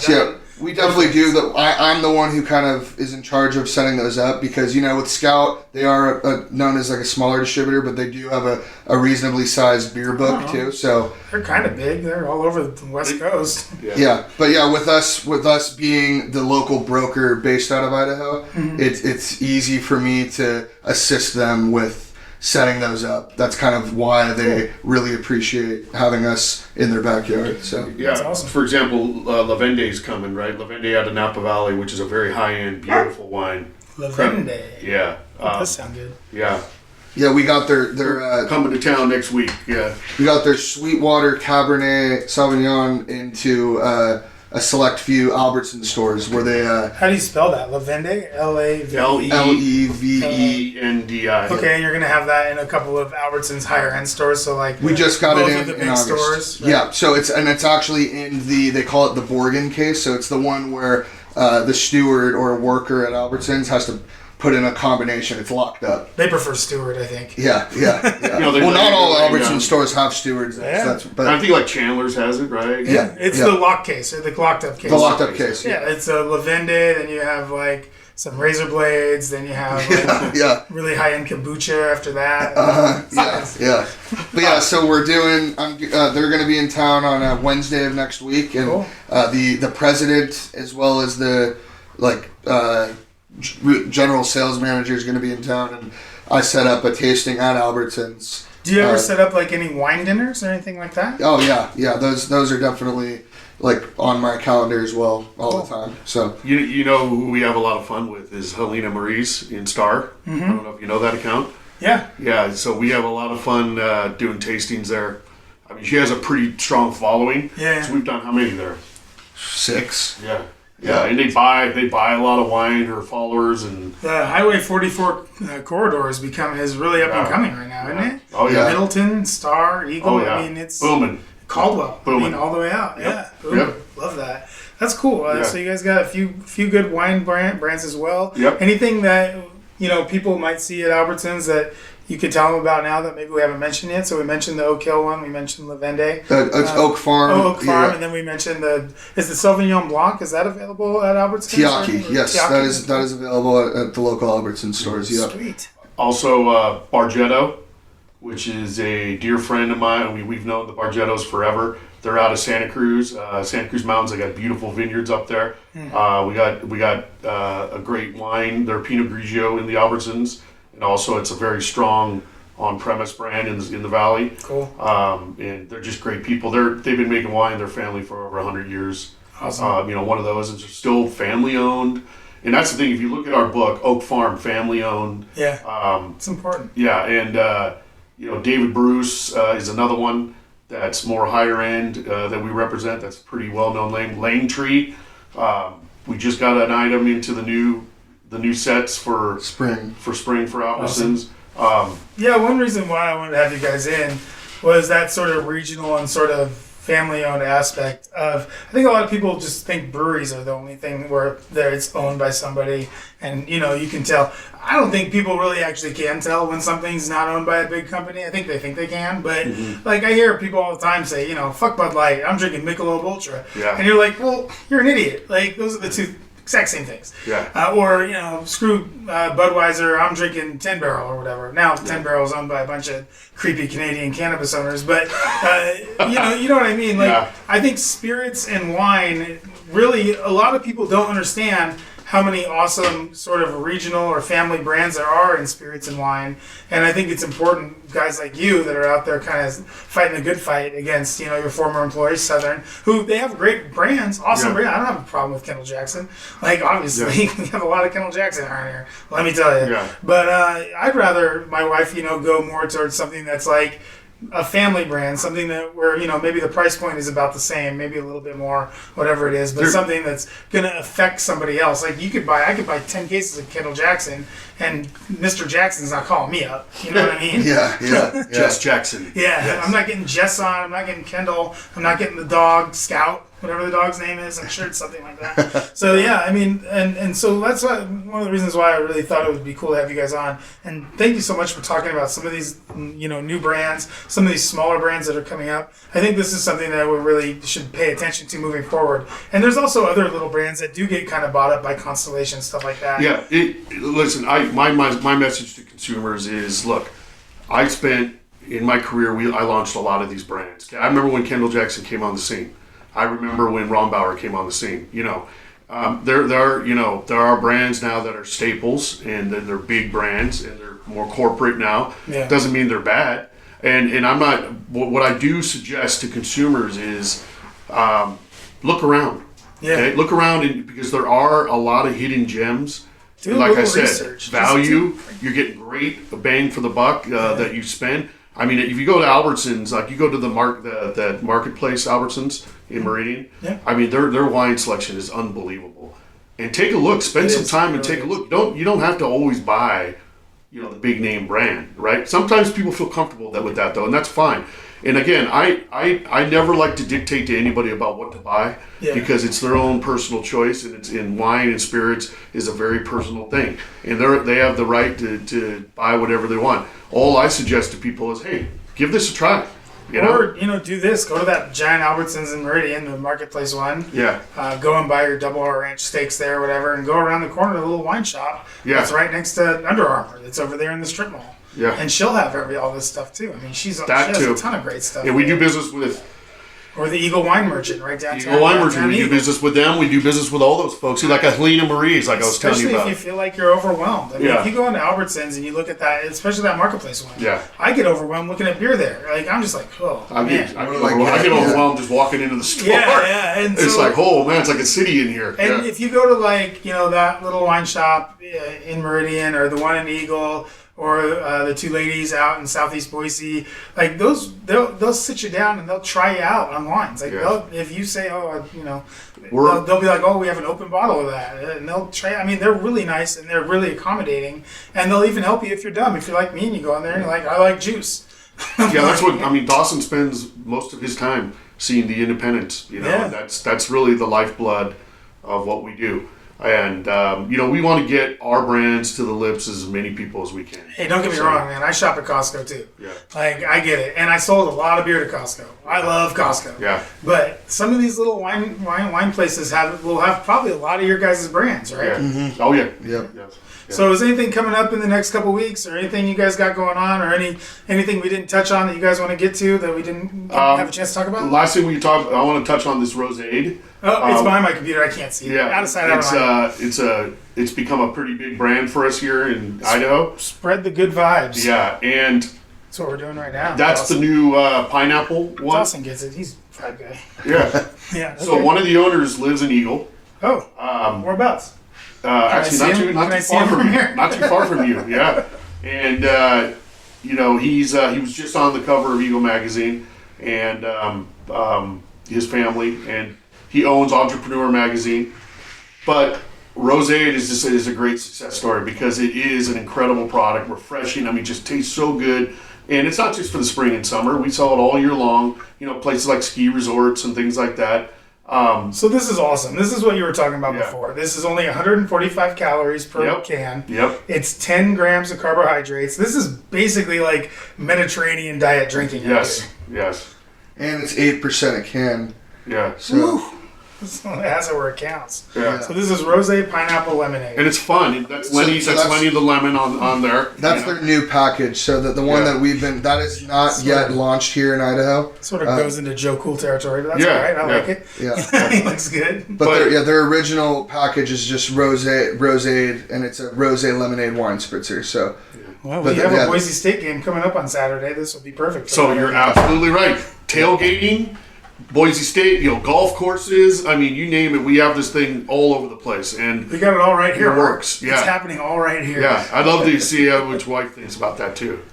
We definitely do. I'm the one who kind of is in charge of setting those up because, with Scout, they are known as like a smaller distributor, but they do have a reasonably sized beer book too. So they're kind of big. They're all over the West Coast. But with us being the local broker based out of Idaho, it's easy for me to assist them with setting those up. That's kind of why they really appreciate having us in their backyard. So that's awesome. For example, Lavende's coming, right? Lavende out of Napa Valley, which is a very high-end, beautiful wine. Lavende. Yeah. That does sound good. Yeah. Yeah, we got their coming to town next week. Yeah. We got their Sweetwater Cabernet Sauvignon into a select few Albertson stores where they. How do you spell that? Lavende? L-A-V-E? Levendi. Okay, and you're gonna have that in a couple of Albertson's higher end stores. So like we just got it in the big August. Stores, right? Yeah, so it's actually in they call it the Borgen case. So it's the one where the steward or worker at Albertsons has to put in a combination. It's locked up. They prefer steward, I think. Yeah. Well, not all Albertson stores have stewards. Yeah. But I think like Chandler's has it, right? Yeah. It's the lock case or the locked up case. The locked up case. Yeah, it's a Lavende, then you have like some razor blades, then you have like really high end kombucha after that. But so we're doing. They're going to be in town on Wednesday of next week, and the president as well as the general sales manager is going to be in town, and I set up a tasting at Albertsons. Do you ever set up like any wine dinners or anything like that? Oh yeah. Those are definitely like on my calendar as well all the time. So you know who we have a lot of fun with is Helena Maurice in Star. I don't know if you know that account. Yeah. So we have a lot of fun doing tastings there. I mean, she has a pretty strong following. Yeah. So we've done how many there? 6. Yeah, and they buy a lot of wine. Her followers and the Highway 44 corridor is really up and coming right now, isn't it? Oh yeah, Middleton, Star, Eagle. Oh, yeah. I mean, it's booming. Caldwell. Booming. I mean, all the way out. Yep. Yeah, love that. That's cool. So you guys got a few good wine brands as well. Yep. Anything that people might see at Albertsons that you could tell them about now that maybe we haven't mentioned yet? So we mentioned the Oak Hill one. We mentioned Lavende. It's Oak Farm. Oak Farm. And then we mentioned is the Sauvignon Blanc, is that available at Albertsons? Tiaki. Yes, Tiaki? That is available at the local Albertsons stores. Yep. Sweet. Also, Bargetto, which is a dear friend of mine. We've known the Bargettos forever. They're out of Santa Cruz Mountains. They got beautiful vineyards up there. We got a great wine. They're Pinot Grigio in the Albertsons. And also, it's a very strong on-premise brand in the valley. Cool. And they're just great people. They've been making wine their family for over 100 years. Awesome. One of those. It's still family-owned. And that's the thing. If you look at our book, Oak Farm, family-owned. Yeah. It's important. Yeah, and David Bruce is another one that's more higher-end that we represent. That's a pretty well-known name. Lane Tree. We just got an item into the new sets for spring for Albertsons. Awesome. One reason why I wanted to have you guys in was that sort of regional and sort of family-owned aspect of, I think a lot of people just think breweries are the only thing where it's owned by somebody, and you can tell. I don't think people really actually can tell when something's not owned by a big company. I think they can, but like I hear people all the time say, fuck Bud Light, I'm drinking Michelob Ultra, and you're like, well, you're an idiot. Like those are the two exact same things. Yeah. Or screw Budweiser, I'm drinking 10 Barrel or whatever. Now 10 Barrel is owned by a bunch of creepy Canadian cannabis owners, but you know what I mean. Like I think spirits and wine, really, a lot of people don't understand how many awesome sort of regional or family brands there are in spirits and wine. And I think it's important, guys like you that are out there kind of fighting a good fight against, your former employees, Southern, who they have great brands, awesome brands. I don't have a problem with Kendall Jackson. Like, obviously, we have a lot of Kendall Jackson around here, let me tell you. Yeah. But I'd rather my wife, go more towards something that's like a family brand, something that where maybe the price point is about the same, maybe a little bit more, whatever it is, but something that's going to affect somebody else. Like I could buy 10 cases of Kendall Jackson, and Mr. Jackson's not calling me up. You know what I mean? Yeah. Jess Jackson. Yeah, yes. I'm not getting Jess on. I'm not getting Kendall. I'm not getting the dog Scout, whatever the dog's name is. I'm sure it's something like that. So yeah, I mean, and so that's one of the reasons why I really thought it would be cool to have you guys on. And thank you so much for talking about some of these, new brands, some of these smaller brands that are coming up. I think this is something that we really should pay attention to moving forward. And there's also other little brands that do get kind of bought up by Constellation, stuff like that. Yeah. Listen, my message to consumers is, look, I spent in my career, I launched a lot of these brands. I remember when Kendall Jackson came on the scene. I remember when Ron Bauer came on the scene. There are brands now that are staples, and they're big brands, and they're more corporate now. Yeah. Doesn't mean they're bad. And I'm not. What I do suggest to consumers is look around. Yeah. Okay? Look around, because there are a lot of hidden gems. Do like a I little said, research. value. You're getting great bang for the buck that you spend. I mean, if you go to Albertsons, like you go to the marketplace Albertsons in Meridian, I mean their wine selection is unbelievable. And take a look, spend some time and take a look. You don't have to always buy, the big name brand, right? Sometimes people feel comfortable with that though, and that's fine. And again, I never like to dictate to anybody about what to buy because it's their own personal choice, and it's in wine and spirits is a very personal thing, and they have the right to buy whatever they want. All I suggest to people is, hey, give this a try. Or do this. Go to that giant Albertsons in Meridian, the marketplace one. Yeah. Go and buy your double R ranch steaks there, or whatever, and go around the corner to the little wine shop. Yeah. That's right next to Under Armour. That's over there in the strip mall. Yeah. And she'll have all this stuff too. I mean, she has a ton of great stuff. Yeah, we do business with. Or the Eagle Wine Merchant right downtown. Eagle Wine Merchant, we do business with them. We do business with all those folks. Like Helena Marie's, like I was telling you about. Especially if you feel like you're overwhelmed. I mean, if you go into Albertsons and you look at that, especially that marketplace one. Yeah. I get overwhelmed looking at beer there. Like, I'm just like, oh, I man. get overwhelmed just walking into the store. Yeah. And it's like, oh man, it's like a city in here. And if you go to that little wine shop in Meridian, or the one in Eagle, or the two ladies out in Southeast Boise, like those, they'll sit you down and they'll try you out on wines. Like if you say, they'll be like, oh, we have an open bottle of that, and they'll try. I mean, they're really nice and they're really accommodating, and they'll even help you if you're dumb. If you're like me and you go in there and you're like, I like juice. That's what I mean. Dawson spends most of his time seeing the independents. That's really the lifeblood of what we do. And, we want to get our brands to the lips as many people as we can. Hey, don't get me wrong, man. I shop at Costco, too. Yeah. Like, I get it. And I sold a lot of beer to Costco. I love Costco. Yeah. But some of these little wine places will have probably a lot of your guys' brands, right? Yeah. Mm-hmm. Oh, yeah. Yeah. Yes. So is anything coming up in the next couple weeks, or anything you guys got going on, or anything we didn't touch on that you guys want to get to that we didn't have a chance to talk about? Last thing I want to touch on this Roseade. Oh, it's behind my computer. I can't see it. Yeah, out of sight, out of mind. It's become a pretty big brand for us here in Idaho. Spread the good vibes. Yeah, and that's what we're doing right now. That's the new pineapple one. Dawson gets it. He's a fried guy. Yeah. Yeah. Okay. So one of the owners lives in Eagle. Oh. Whereabouts? Actually, not too far from you. Not too far from you. Yeah. And he was just on the cover of Eagle magazine, and his family, and he owns Entrepreneur magazine. But Roseade is a great success story because it is an incredible product, refreshing. I mean, just tastes so good. And it's not just for the spring and summer. We sell it all year long. Places like ski resorts and things like that. So this is awesome. This is what you were talking about before. This is only 145 calories per can. Yep. It's 10 grams of carbohydrates. This is basically like Mediterranean diet drinking. Yes. And it's 8% a can. Yeah. So That's where it counts. Yeah. So this is rosé pineapple lemonade. And it's fun. That's Lenny. That's Lenny the lemon on there. That's their new package. So the one that that is not yet launched here in Idaho. Sort of goes into Joe Cool territory, but that's all right. I like it. Yeah. He looks good. But their original package is just rosé, and it's a rosé lemonade wine spritzer. So. Well, we have a Boise State game coming up on Saturday. This will be perfect. So you're absolutely right. Tailgating, Boise State, golf courses. I mean, you name it. We have this thing all over the place, and we got it all right here. It works. It's happening all right here. Yeah, I'd love to see what your wife thinks about that too.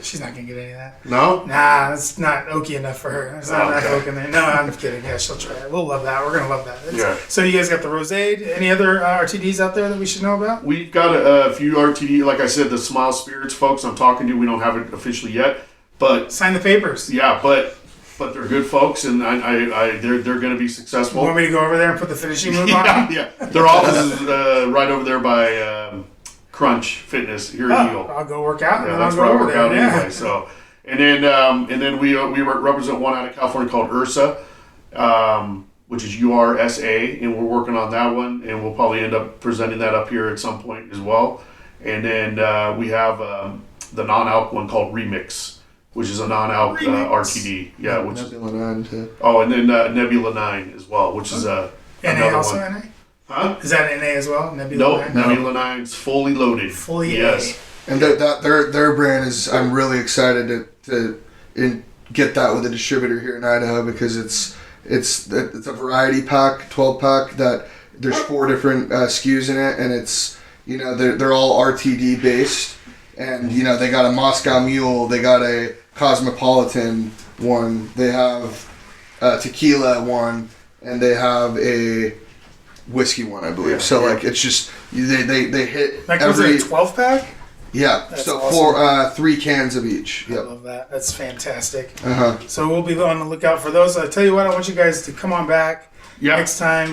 She's not gonna get any of that. No. Nah, it's not oaky enough for her. There's not enough oak in there. No, I'm kidding. Yeah, she'll try it. We'll love that. We're gonna love that. So you guys got the rosé. Any other RTDs out there that we should know about? We've got a few RTD. Like I said, the Smile Spirits folks I'm talking to. We don't have it officially yet, but sign the papers. Yeah, but they're good folks, and they're going to be successful. You want me to go over there and put the finishing move on? Yeah. Their office is right over there by Crunch Fitness here in Eagle. I'll go work out. Yeah, that's where I work out anyway. So, and then we represent one out of California called Ursa, which is URSA, and we're working on that one, and we'll probably end up presenting that up here at some point as well. And then we have the non-alc one called Remix, which is a non-alc RTD. Yeah, which Nebula 9 too. Oh, and then Nebula 9 as well, which is NA another also one. NA? Huh? Is that NA as well? Nebula 9? Nebula 9's fully loaded. Fully yes. And their brand is. I'm really excited to get that with a distributor here in Idaho because it's a variety pack, 12-pack that there's 4 different SKUs in it, and it's they're all RTD based, and they got a Moscow Mule, they got a Cosmopolitan one, they have a tequila one, and they have a whiskey one, I believe. It's just they hit that comes in a 12-pack. Yeah, that's so awesome. 3 cans of each. Yep. I love that. That's fantastic. So we'll be on the lookout for those. I tell you what, I want you guys to come on back. Yeah. Next time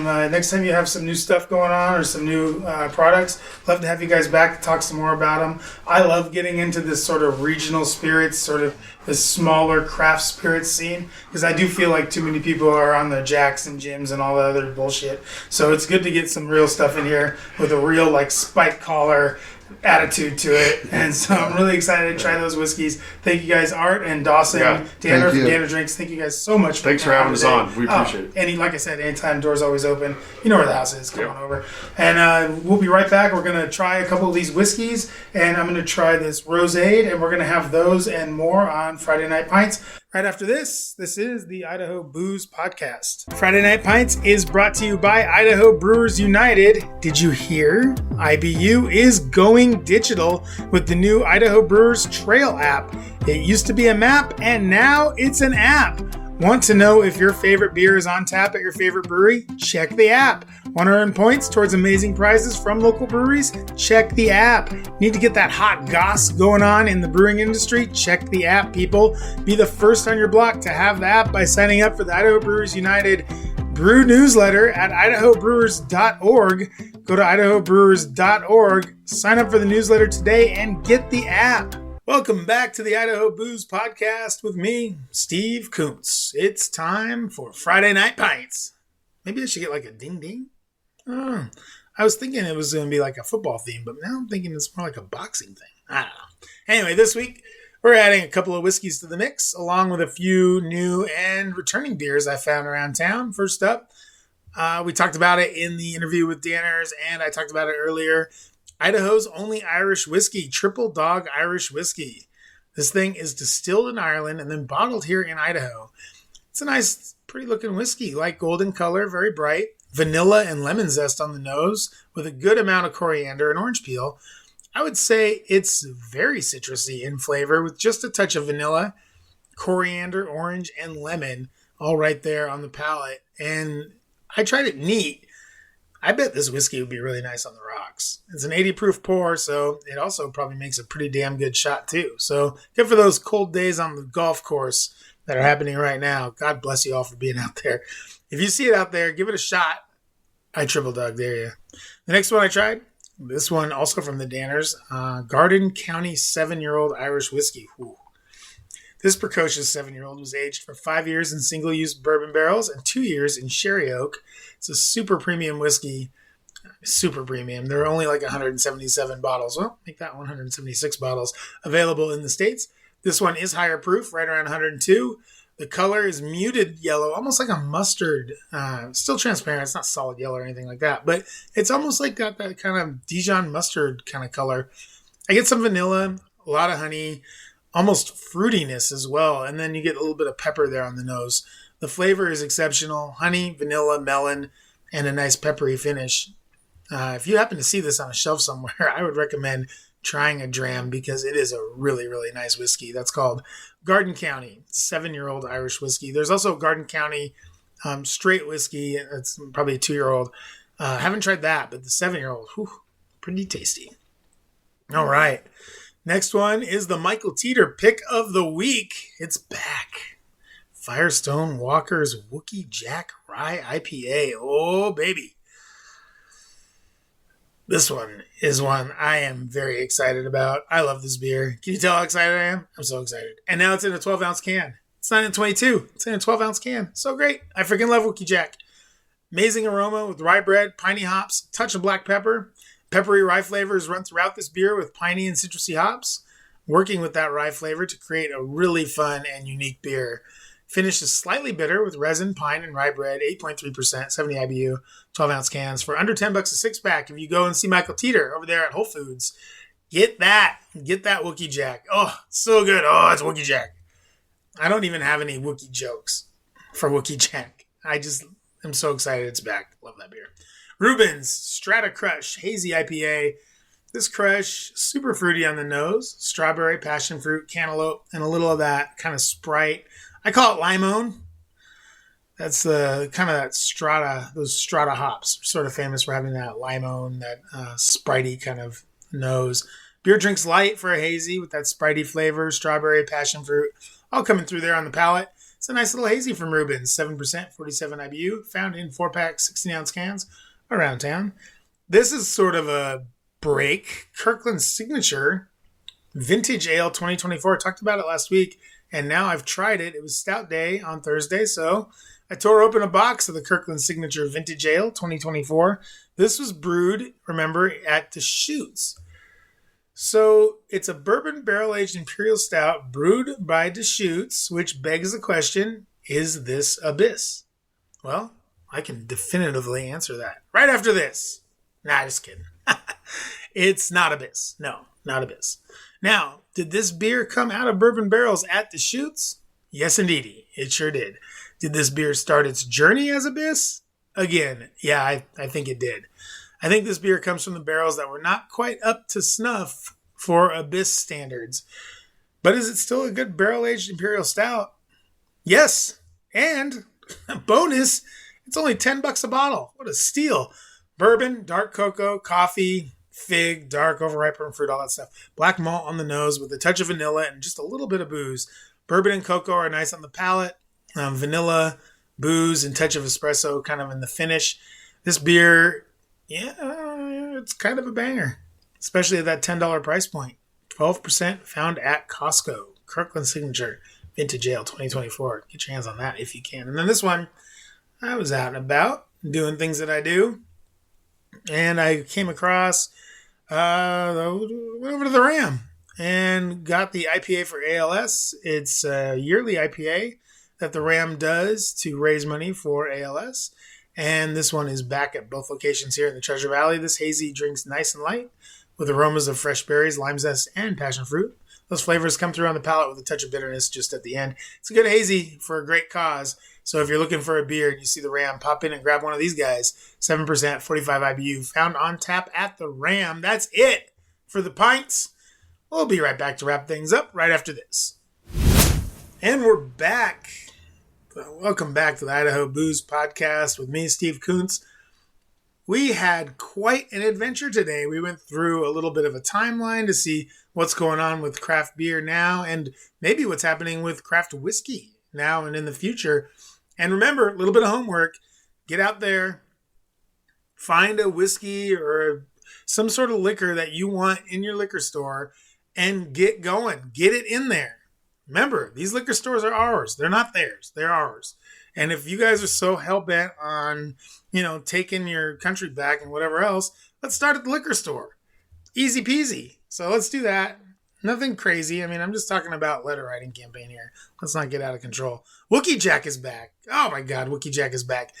you have some new stuff going on or some new products, love to have you guys back to talk some more about them. I love getting into this sort of regional spirits, sort of this smaller craft spirits scene, because I do feel like too many people are on the Jacks and Jims and all the other bullshit. So it's good to get some real stuff in here with a real spike collar attitude to it, and so I'm really excited to try those whiskeys. Thank you guys, Art and Dawson, Danner from Danner Drinks. Thank you guys so much. Thanks for having us on. We appreciate it. Like I said, anytime, doors always open. You know where the house is. Come on over, and we'll be right back. We're gonna try a couple of these whiskeys, and I'm gonna try this Rosade, and we're gonna have those and more on Friday Night Pints. Right after this is the Idaho Booze Podcast. Friday Night Pints is brought to you by Idaho Brewers United. Did you hear? IBU is going digital with the new Idaho Brewers Trail app. It used to be a map, and now it's an app. Want to know if your favorite beer is on tap at your favorite brewery? Check the app. Want to earn points towards amazing prizes from local breweries? Check the app. Need to get that hot goss going on in the brewing industry? Check the app, people. Be the first on your block to have the app by signing up for the Idaho Brewers United Brew newsletter at idahobrewers.org. Go to idahobrewers.org, sign up for the newsletter today, and get the app. Welcome back to the Idaho Booze Podcast with me, Steve Kuntz. It's time for Friday Night Pints. Maybe I should get a ding ding. I was thinking it was going to be like a football theme, but now I'm thinking it's more like a boxing thing. I don't know. Anyway, this week we're adding a couple of whiskeys to the mix, along with a few new and returning beers I found around town. First up, we talked about it in the interview with Danners, and I talked about it earlier. Idaho's only Irish whiskey, Triple Dog Irish Whiskey. This thing is distilled in Ireland and then bottled here in Idaho. It's a nice, pretty looking whiskey, light golden color, very bright. Vanilla and lemon zest on the nose with a good amount of coriander and orange peel. I would say it's very citrusy in flavor with just a touch of vanilla, coriander, orange, and lemon all right there on the palate. And I tried it neat. I bet this whiskey would be really nice on the rocks. rocks. It's an 80 proof pour, so it also probably makes a pretty damn good shot too. So good for those cold days on the golf course that are happening right now. God bless you all for being out there. If you see it out there, give it a shot. I triple dog, there you. The next one I tried, this one also from the Danners, Garden County 7-year-old Irish whiskey. Ooh. This precocious 7-year-old was aged for 5 years in single-use bourbon barrels and 2 years in sherry oak. It's a super premium whiskey. Super premium. There are only like 177 bottles. Well, make that 176 bottles available in the States. This one is higher proof, right around 102. The color is muted yellow, almost like a mustard. Still transparent. It's not solid yellow or anything like that, but it's almost like got that kind of Dijon mustard kind of color. I get some vanilla, a lot of honey, almost fruitiness as well, and then you get a little bit of pepper there on the nose. The flavor is exceptional. Honey, vanilla, melon, and a nice peppery finish. If you happen to see this on a shelf somewhere, I would recommend trying a dram because it is a really, really nice whiskey. That's called Garden County, 7-year-old Irish whiskey. There's also Garden County straight whiskey. It's probably a 2-year-old. Haven't tried that, but the 7-year-old, pretty tasty. All right. Next one is the Michael Teeter pick of the week. It's back. Firestone Walker's Wookie Jack Rye IPA. Oh, baby. This one is one I am very excited about. I love this beer. Can you tell how excited I am? I'm so excited. And now it's in a 12-ounce can. It's not in 22. It's in a 12-ounce can. So great. I freaking love Wookie Jack. Amazing aroma with rye bread, piney hops, touch of black pepper. Peppery rye flavors run throughout this beer with piney and citrusy hops, working with that rye flavor to create a really fun and unique beer. Finish is slightly bitter with resin, pine, and rye bread, 8.3%, 70 IBU, 12-ounce cans for under $10 a six-pack. If you go and see Michael Teeter over there at Whole Foods, get that. Get that Wookie Jack. Oh, so good. Oh, it's Wookie Jack. I don't even have any Wookie jokes for Wookie Jack. I just am so excited it's back. Love that beer. Reuben's Strata Crush Hazy IPA. This crush, super fruity on the nose. Strawberry, passion fruit, cantaloupe, and a little of that kind of Sprite. I call it Limone. That's the kind of that Strata, those Strata hops are sort of famous for having that Limone, that Spritey kind of nose. Beer drinks light for a hazy with that Spritey flavor, strawberry, passion fruit, all coming through there on the palate. It's a nice little hazy from Reuben's, 7%, 47 IBU, found in 4-pack, 16-ounce cans around town. This is sort of a break. Kirkland's Signature Vintage Ale 2024. I talked about it last week, and now I've tried it. It was Stout Day on Thursday, so I tore open a box of the Kirkland's Signature Vintage Ale 2024. This was brewed, remember, at Deschutes. So it's a bourbon barrel-aged imperial stout brewed by Deschutes, which begs the question, is this Abyss? Well, I can definitively answer that right after this. Nah, just kidding. It's not Abyss. No, not Abyss. Now, did this beer come out of bourbon barrels at Deschutes? Yes, indeedy. It sure did. Did this beer start its journey as Abyss? Again, yeah, I think it did. I think this beer comes from the barrels that were not quite up to snuff for Abyss standards. But is it still a good barrel-aged imperial stout? Yes. And bonus, it's only $10 a bottle. What a steal. Bourbon, dark cocoa, coffee, fig, dark, overripe fruit, all that stuff. Black malt on the nose with a touch of vanilla and just a little bit of booze. Bourbon and cocoa are nice on the palate. Vanilla, booze, and touch of espresso kind of in the finish. This beer, yeah, it's kind of a banger, especially at that $10 price point. 12% found at Costco. Kirkland Signature Vintage Ale 2024. Get your hands on that if you can. And then this one, I was out and about doing things that I do, and I came across, went over to the Ram and got the IPA for ALS. It's a yearly IPA that the Ram does to raise money for ALS. And this one is back at both locations here in the Treasure Valley. This hazy drinks nice and light with aromas of fresh berries, lime zest, and passion fruit. Those flavors come through on the palate with a touch of bitterness just at the end. It's a good hazy for a great cause. So if you're looking for a beer and you see the Ram, pop in and grab one of these guys. 7%, 45 IBU, found on tap at the Ram. That's it for the pints. We'll be right back to wrap things up right after this. And we're back. Welcome back to the Idaho Booze Podcast with me, Steve Kuntz. We had quite an adventure today. We went through a little bit of a timeline to see what's going on with craft beer now and maybe what's happening with craft whiskey now and in the future. And remember, a little bit of homework. Get out there, find a whiskey or some sort of liquor that you want in your liquor store and get going. Get it in there. Remember, these liquor stores are ours. They're not theirs. They're ours. And if you guys are so hell-bent on, taking your country back and whatever else, let's start at the liquor store. Easy peasy. So let's do that. Nothing crazy. I mean, I'm just talking about letter writing campaign here. Let's not get out of control. Wookie Jack is back. Oh my God, Wookie Jack is back.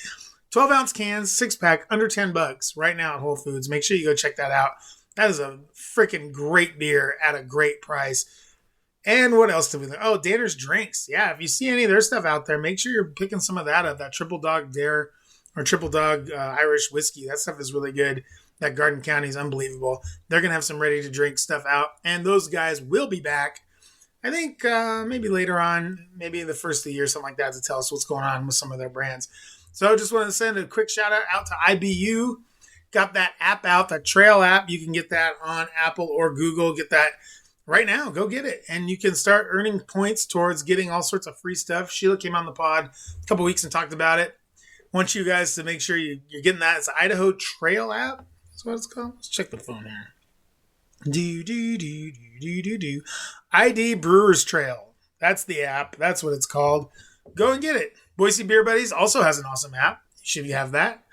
12-ounce cans, 6-pack, under $10 right now at Whole Foods. Make sure you go check that out. That is a freaking great beer at a great price. And what else did we learn? Oh, Danner's Drinks. Yeah, if you see any of their stuff out there, make sure you're picking some of that up. That Triple Dog Dare or Triple Dog Irish whiskey. That stuff is really good. That Garden County is unbelievable. They're going to have some ready-to-drink stuff out. And those guys will be back, I think, maybe later on, maybe in the first of the year, something like that, to tell us what's going on with some of their brands. So I just wanted to send a quick shout-out out to IBU. Got that app out, that Trail app. You can get that on Apple or Google. Get that right now. Go get it. And you can start earning points towards getting all sorts of free stuff. Sheila came on the pod a couple weeks and talked about it. Want you guys to make sure you're getting that. It's the Idaho Trail app. That's what it's called. Let's check the phone here. ID Brewers Trail. That's the app. That's what it's called. Go and get it. Boise Beer Buddies also has an awesome app. You should have that.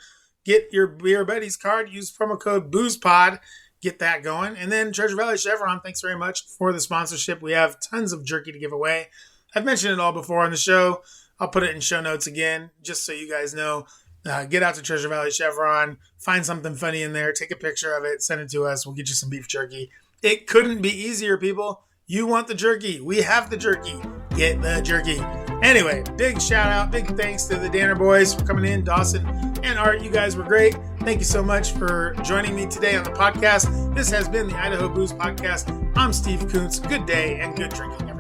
Get your Beer Buddies card. Use promo code BoozePod. Get that going. And then Treasure Valley Chevron, thanks very much for the sponsorship. We have tons of jerky to give away. I've mentioned it all before on the show. I'll put it in show notes again, just so you guys know. Get out to Treasure Valley Chevron, find something funny in there, take a picture of it, send it to us. We'll get you some beef jerky. It couldn't be easier, people. You want the jerky. We have the jerky. Get the jerky. Anyway, big shout out, big thanks to the Danner boys for coming in. Dawson and Art, you guys were great. Thank you so much for joining me today on the podcast. This has been the Idaho Booze Podcast. I'm Steve Kuntz. Good day and good drinking, everyone.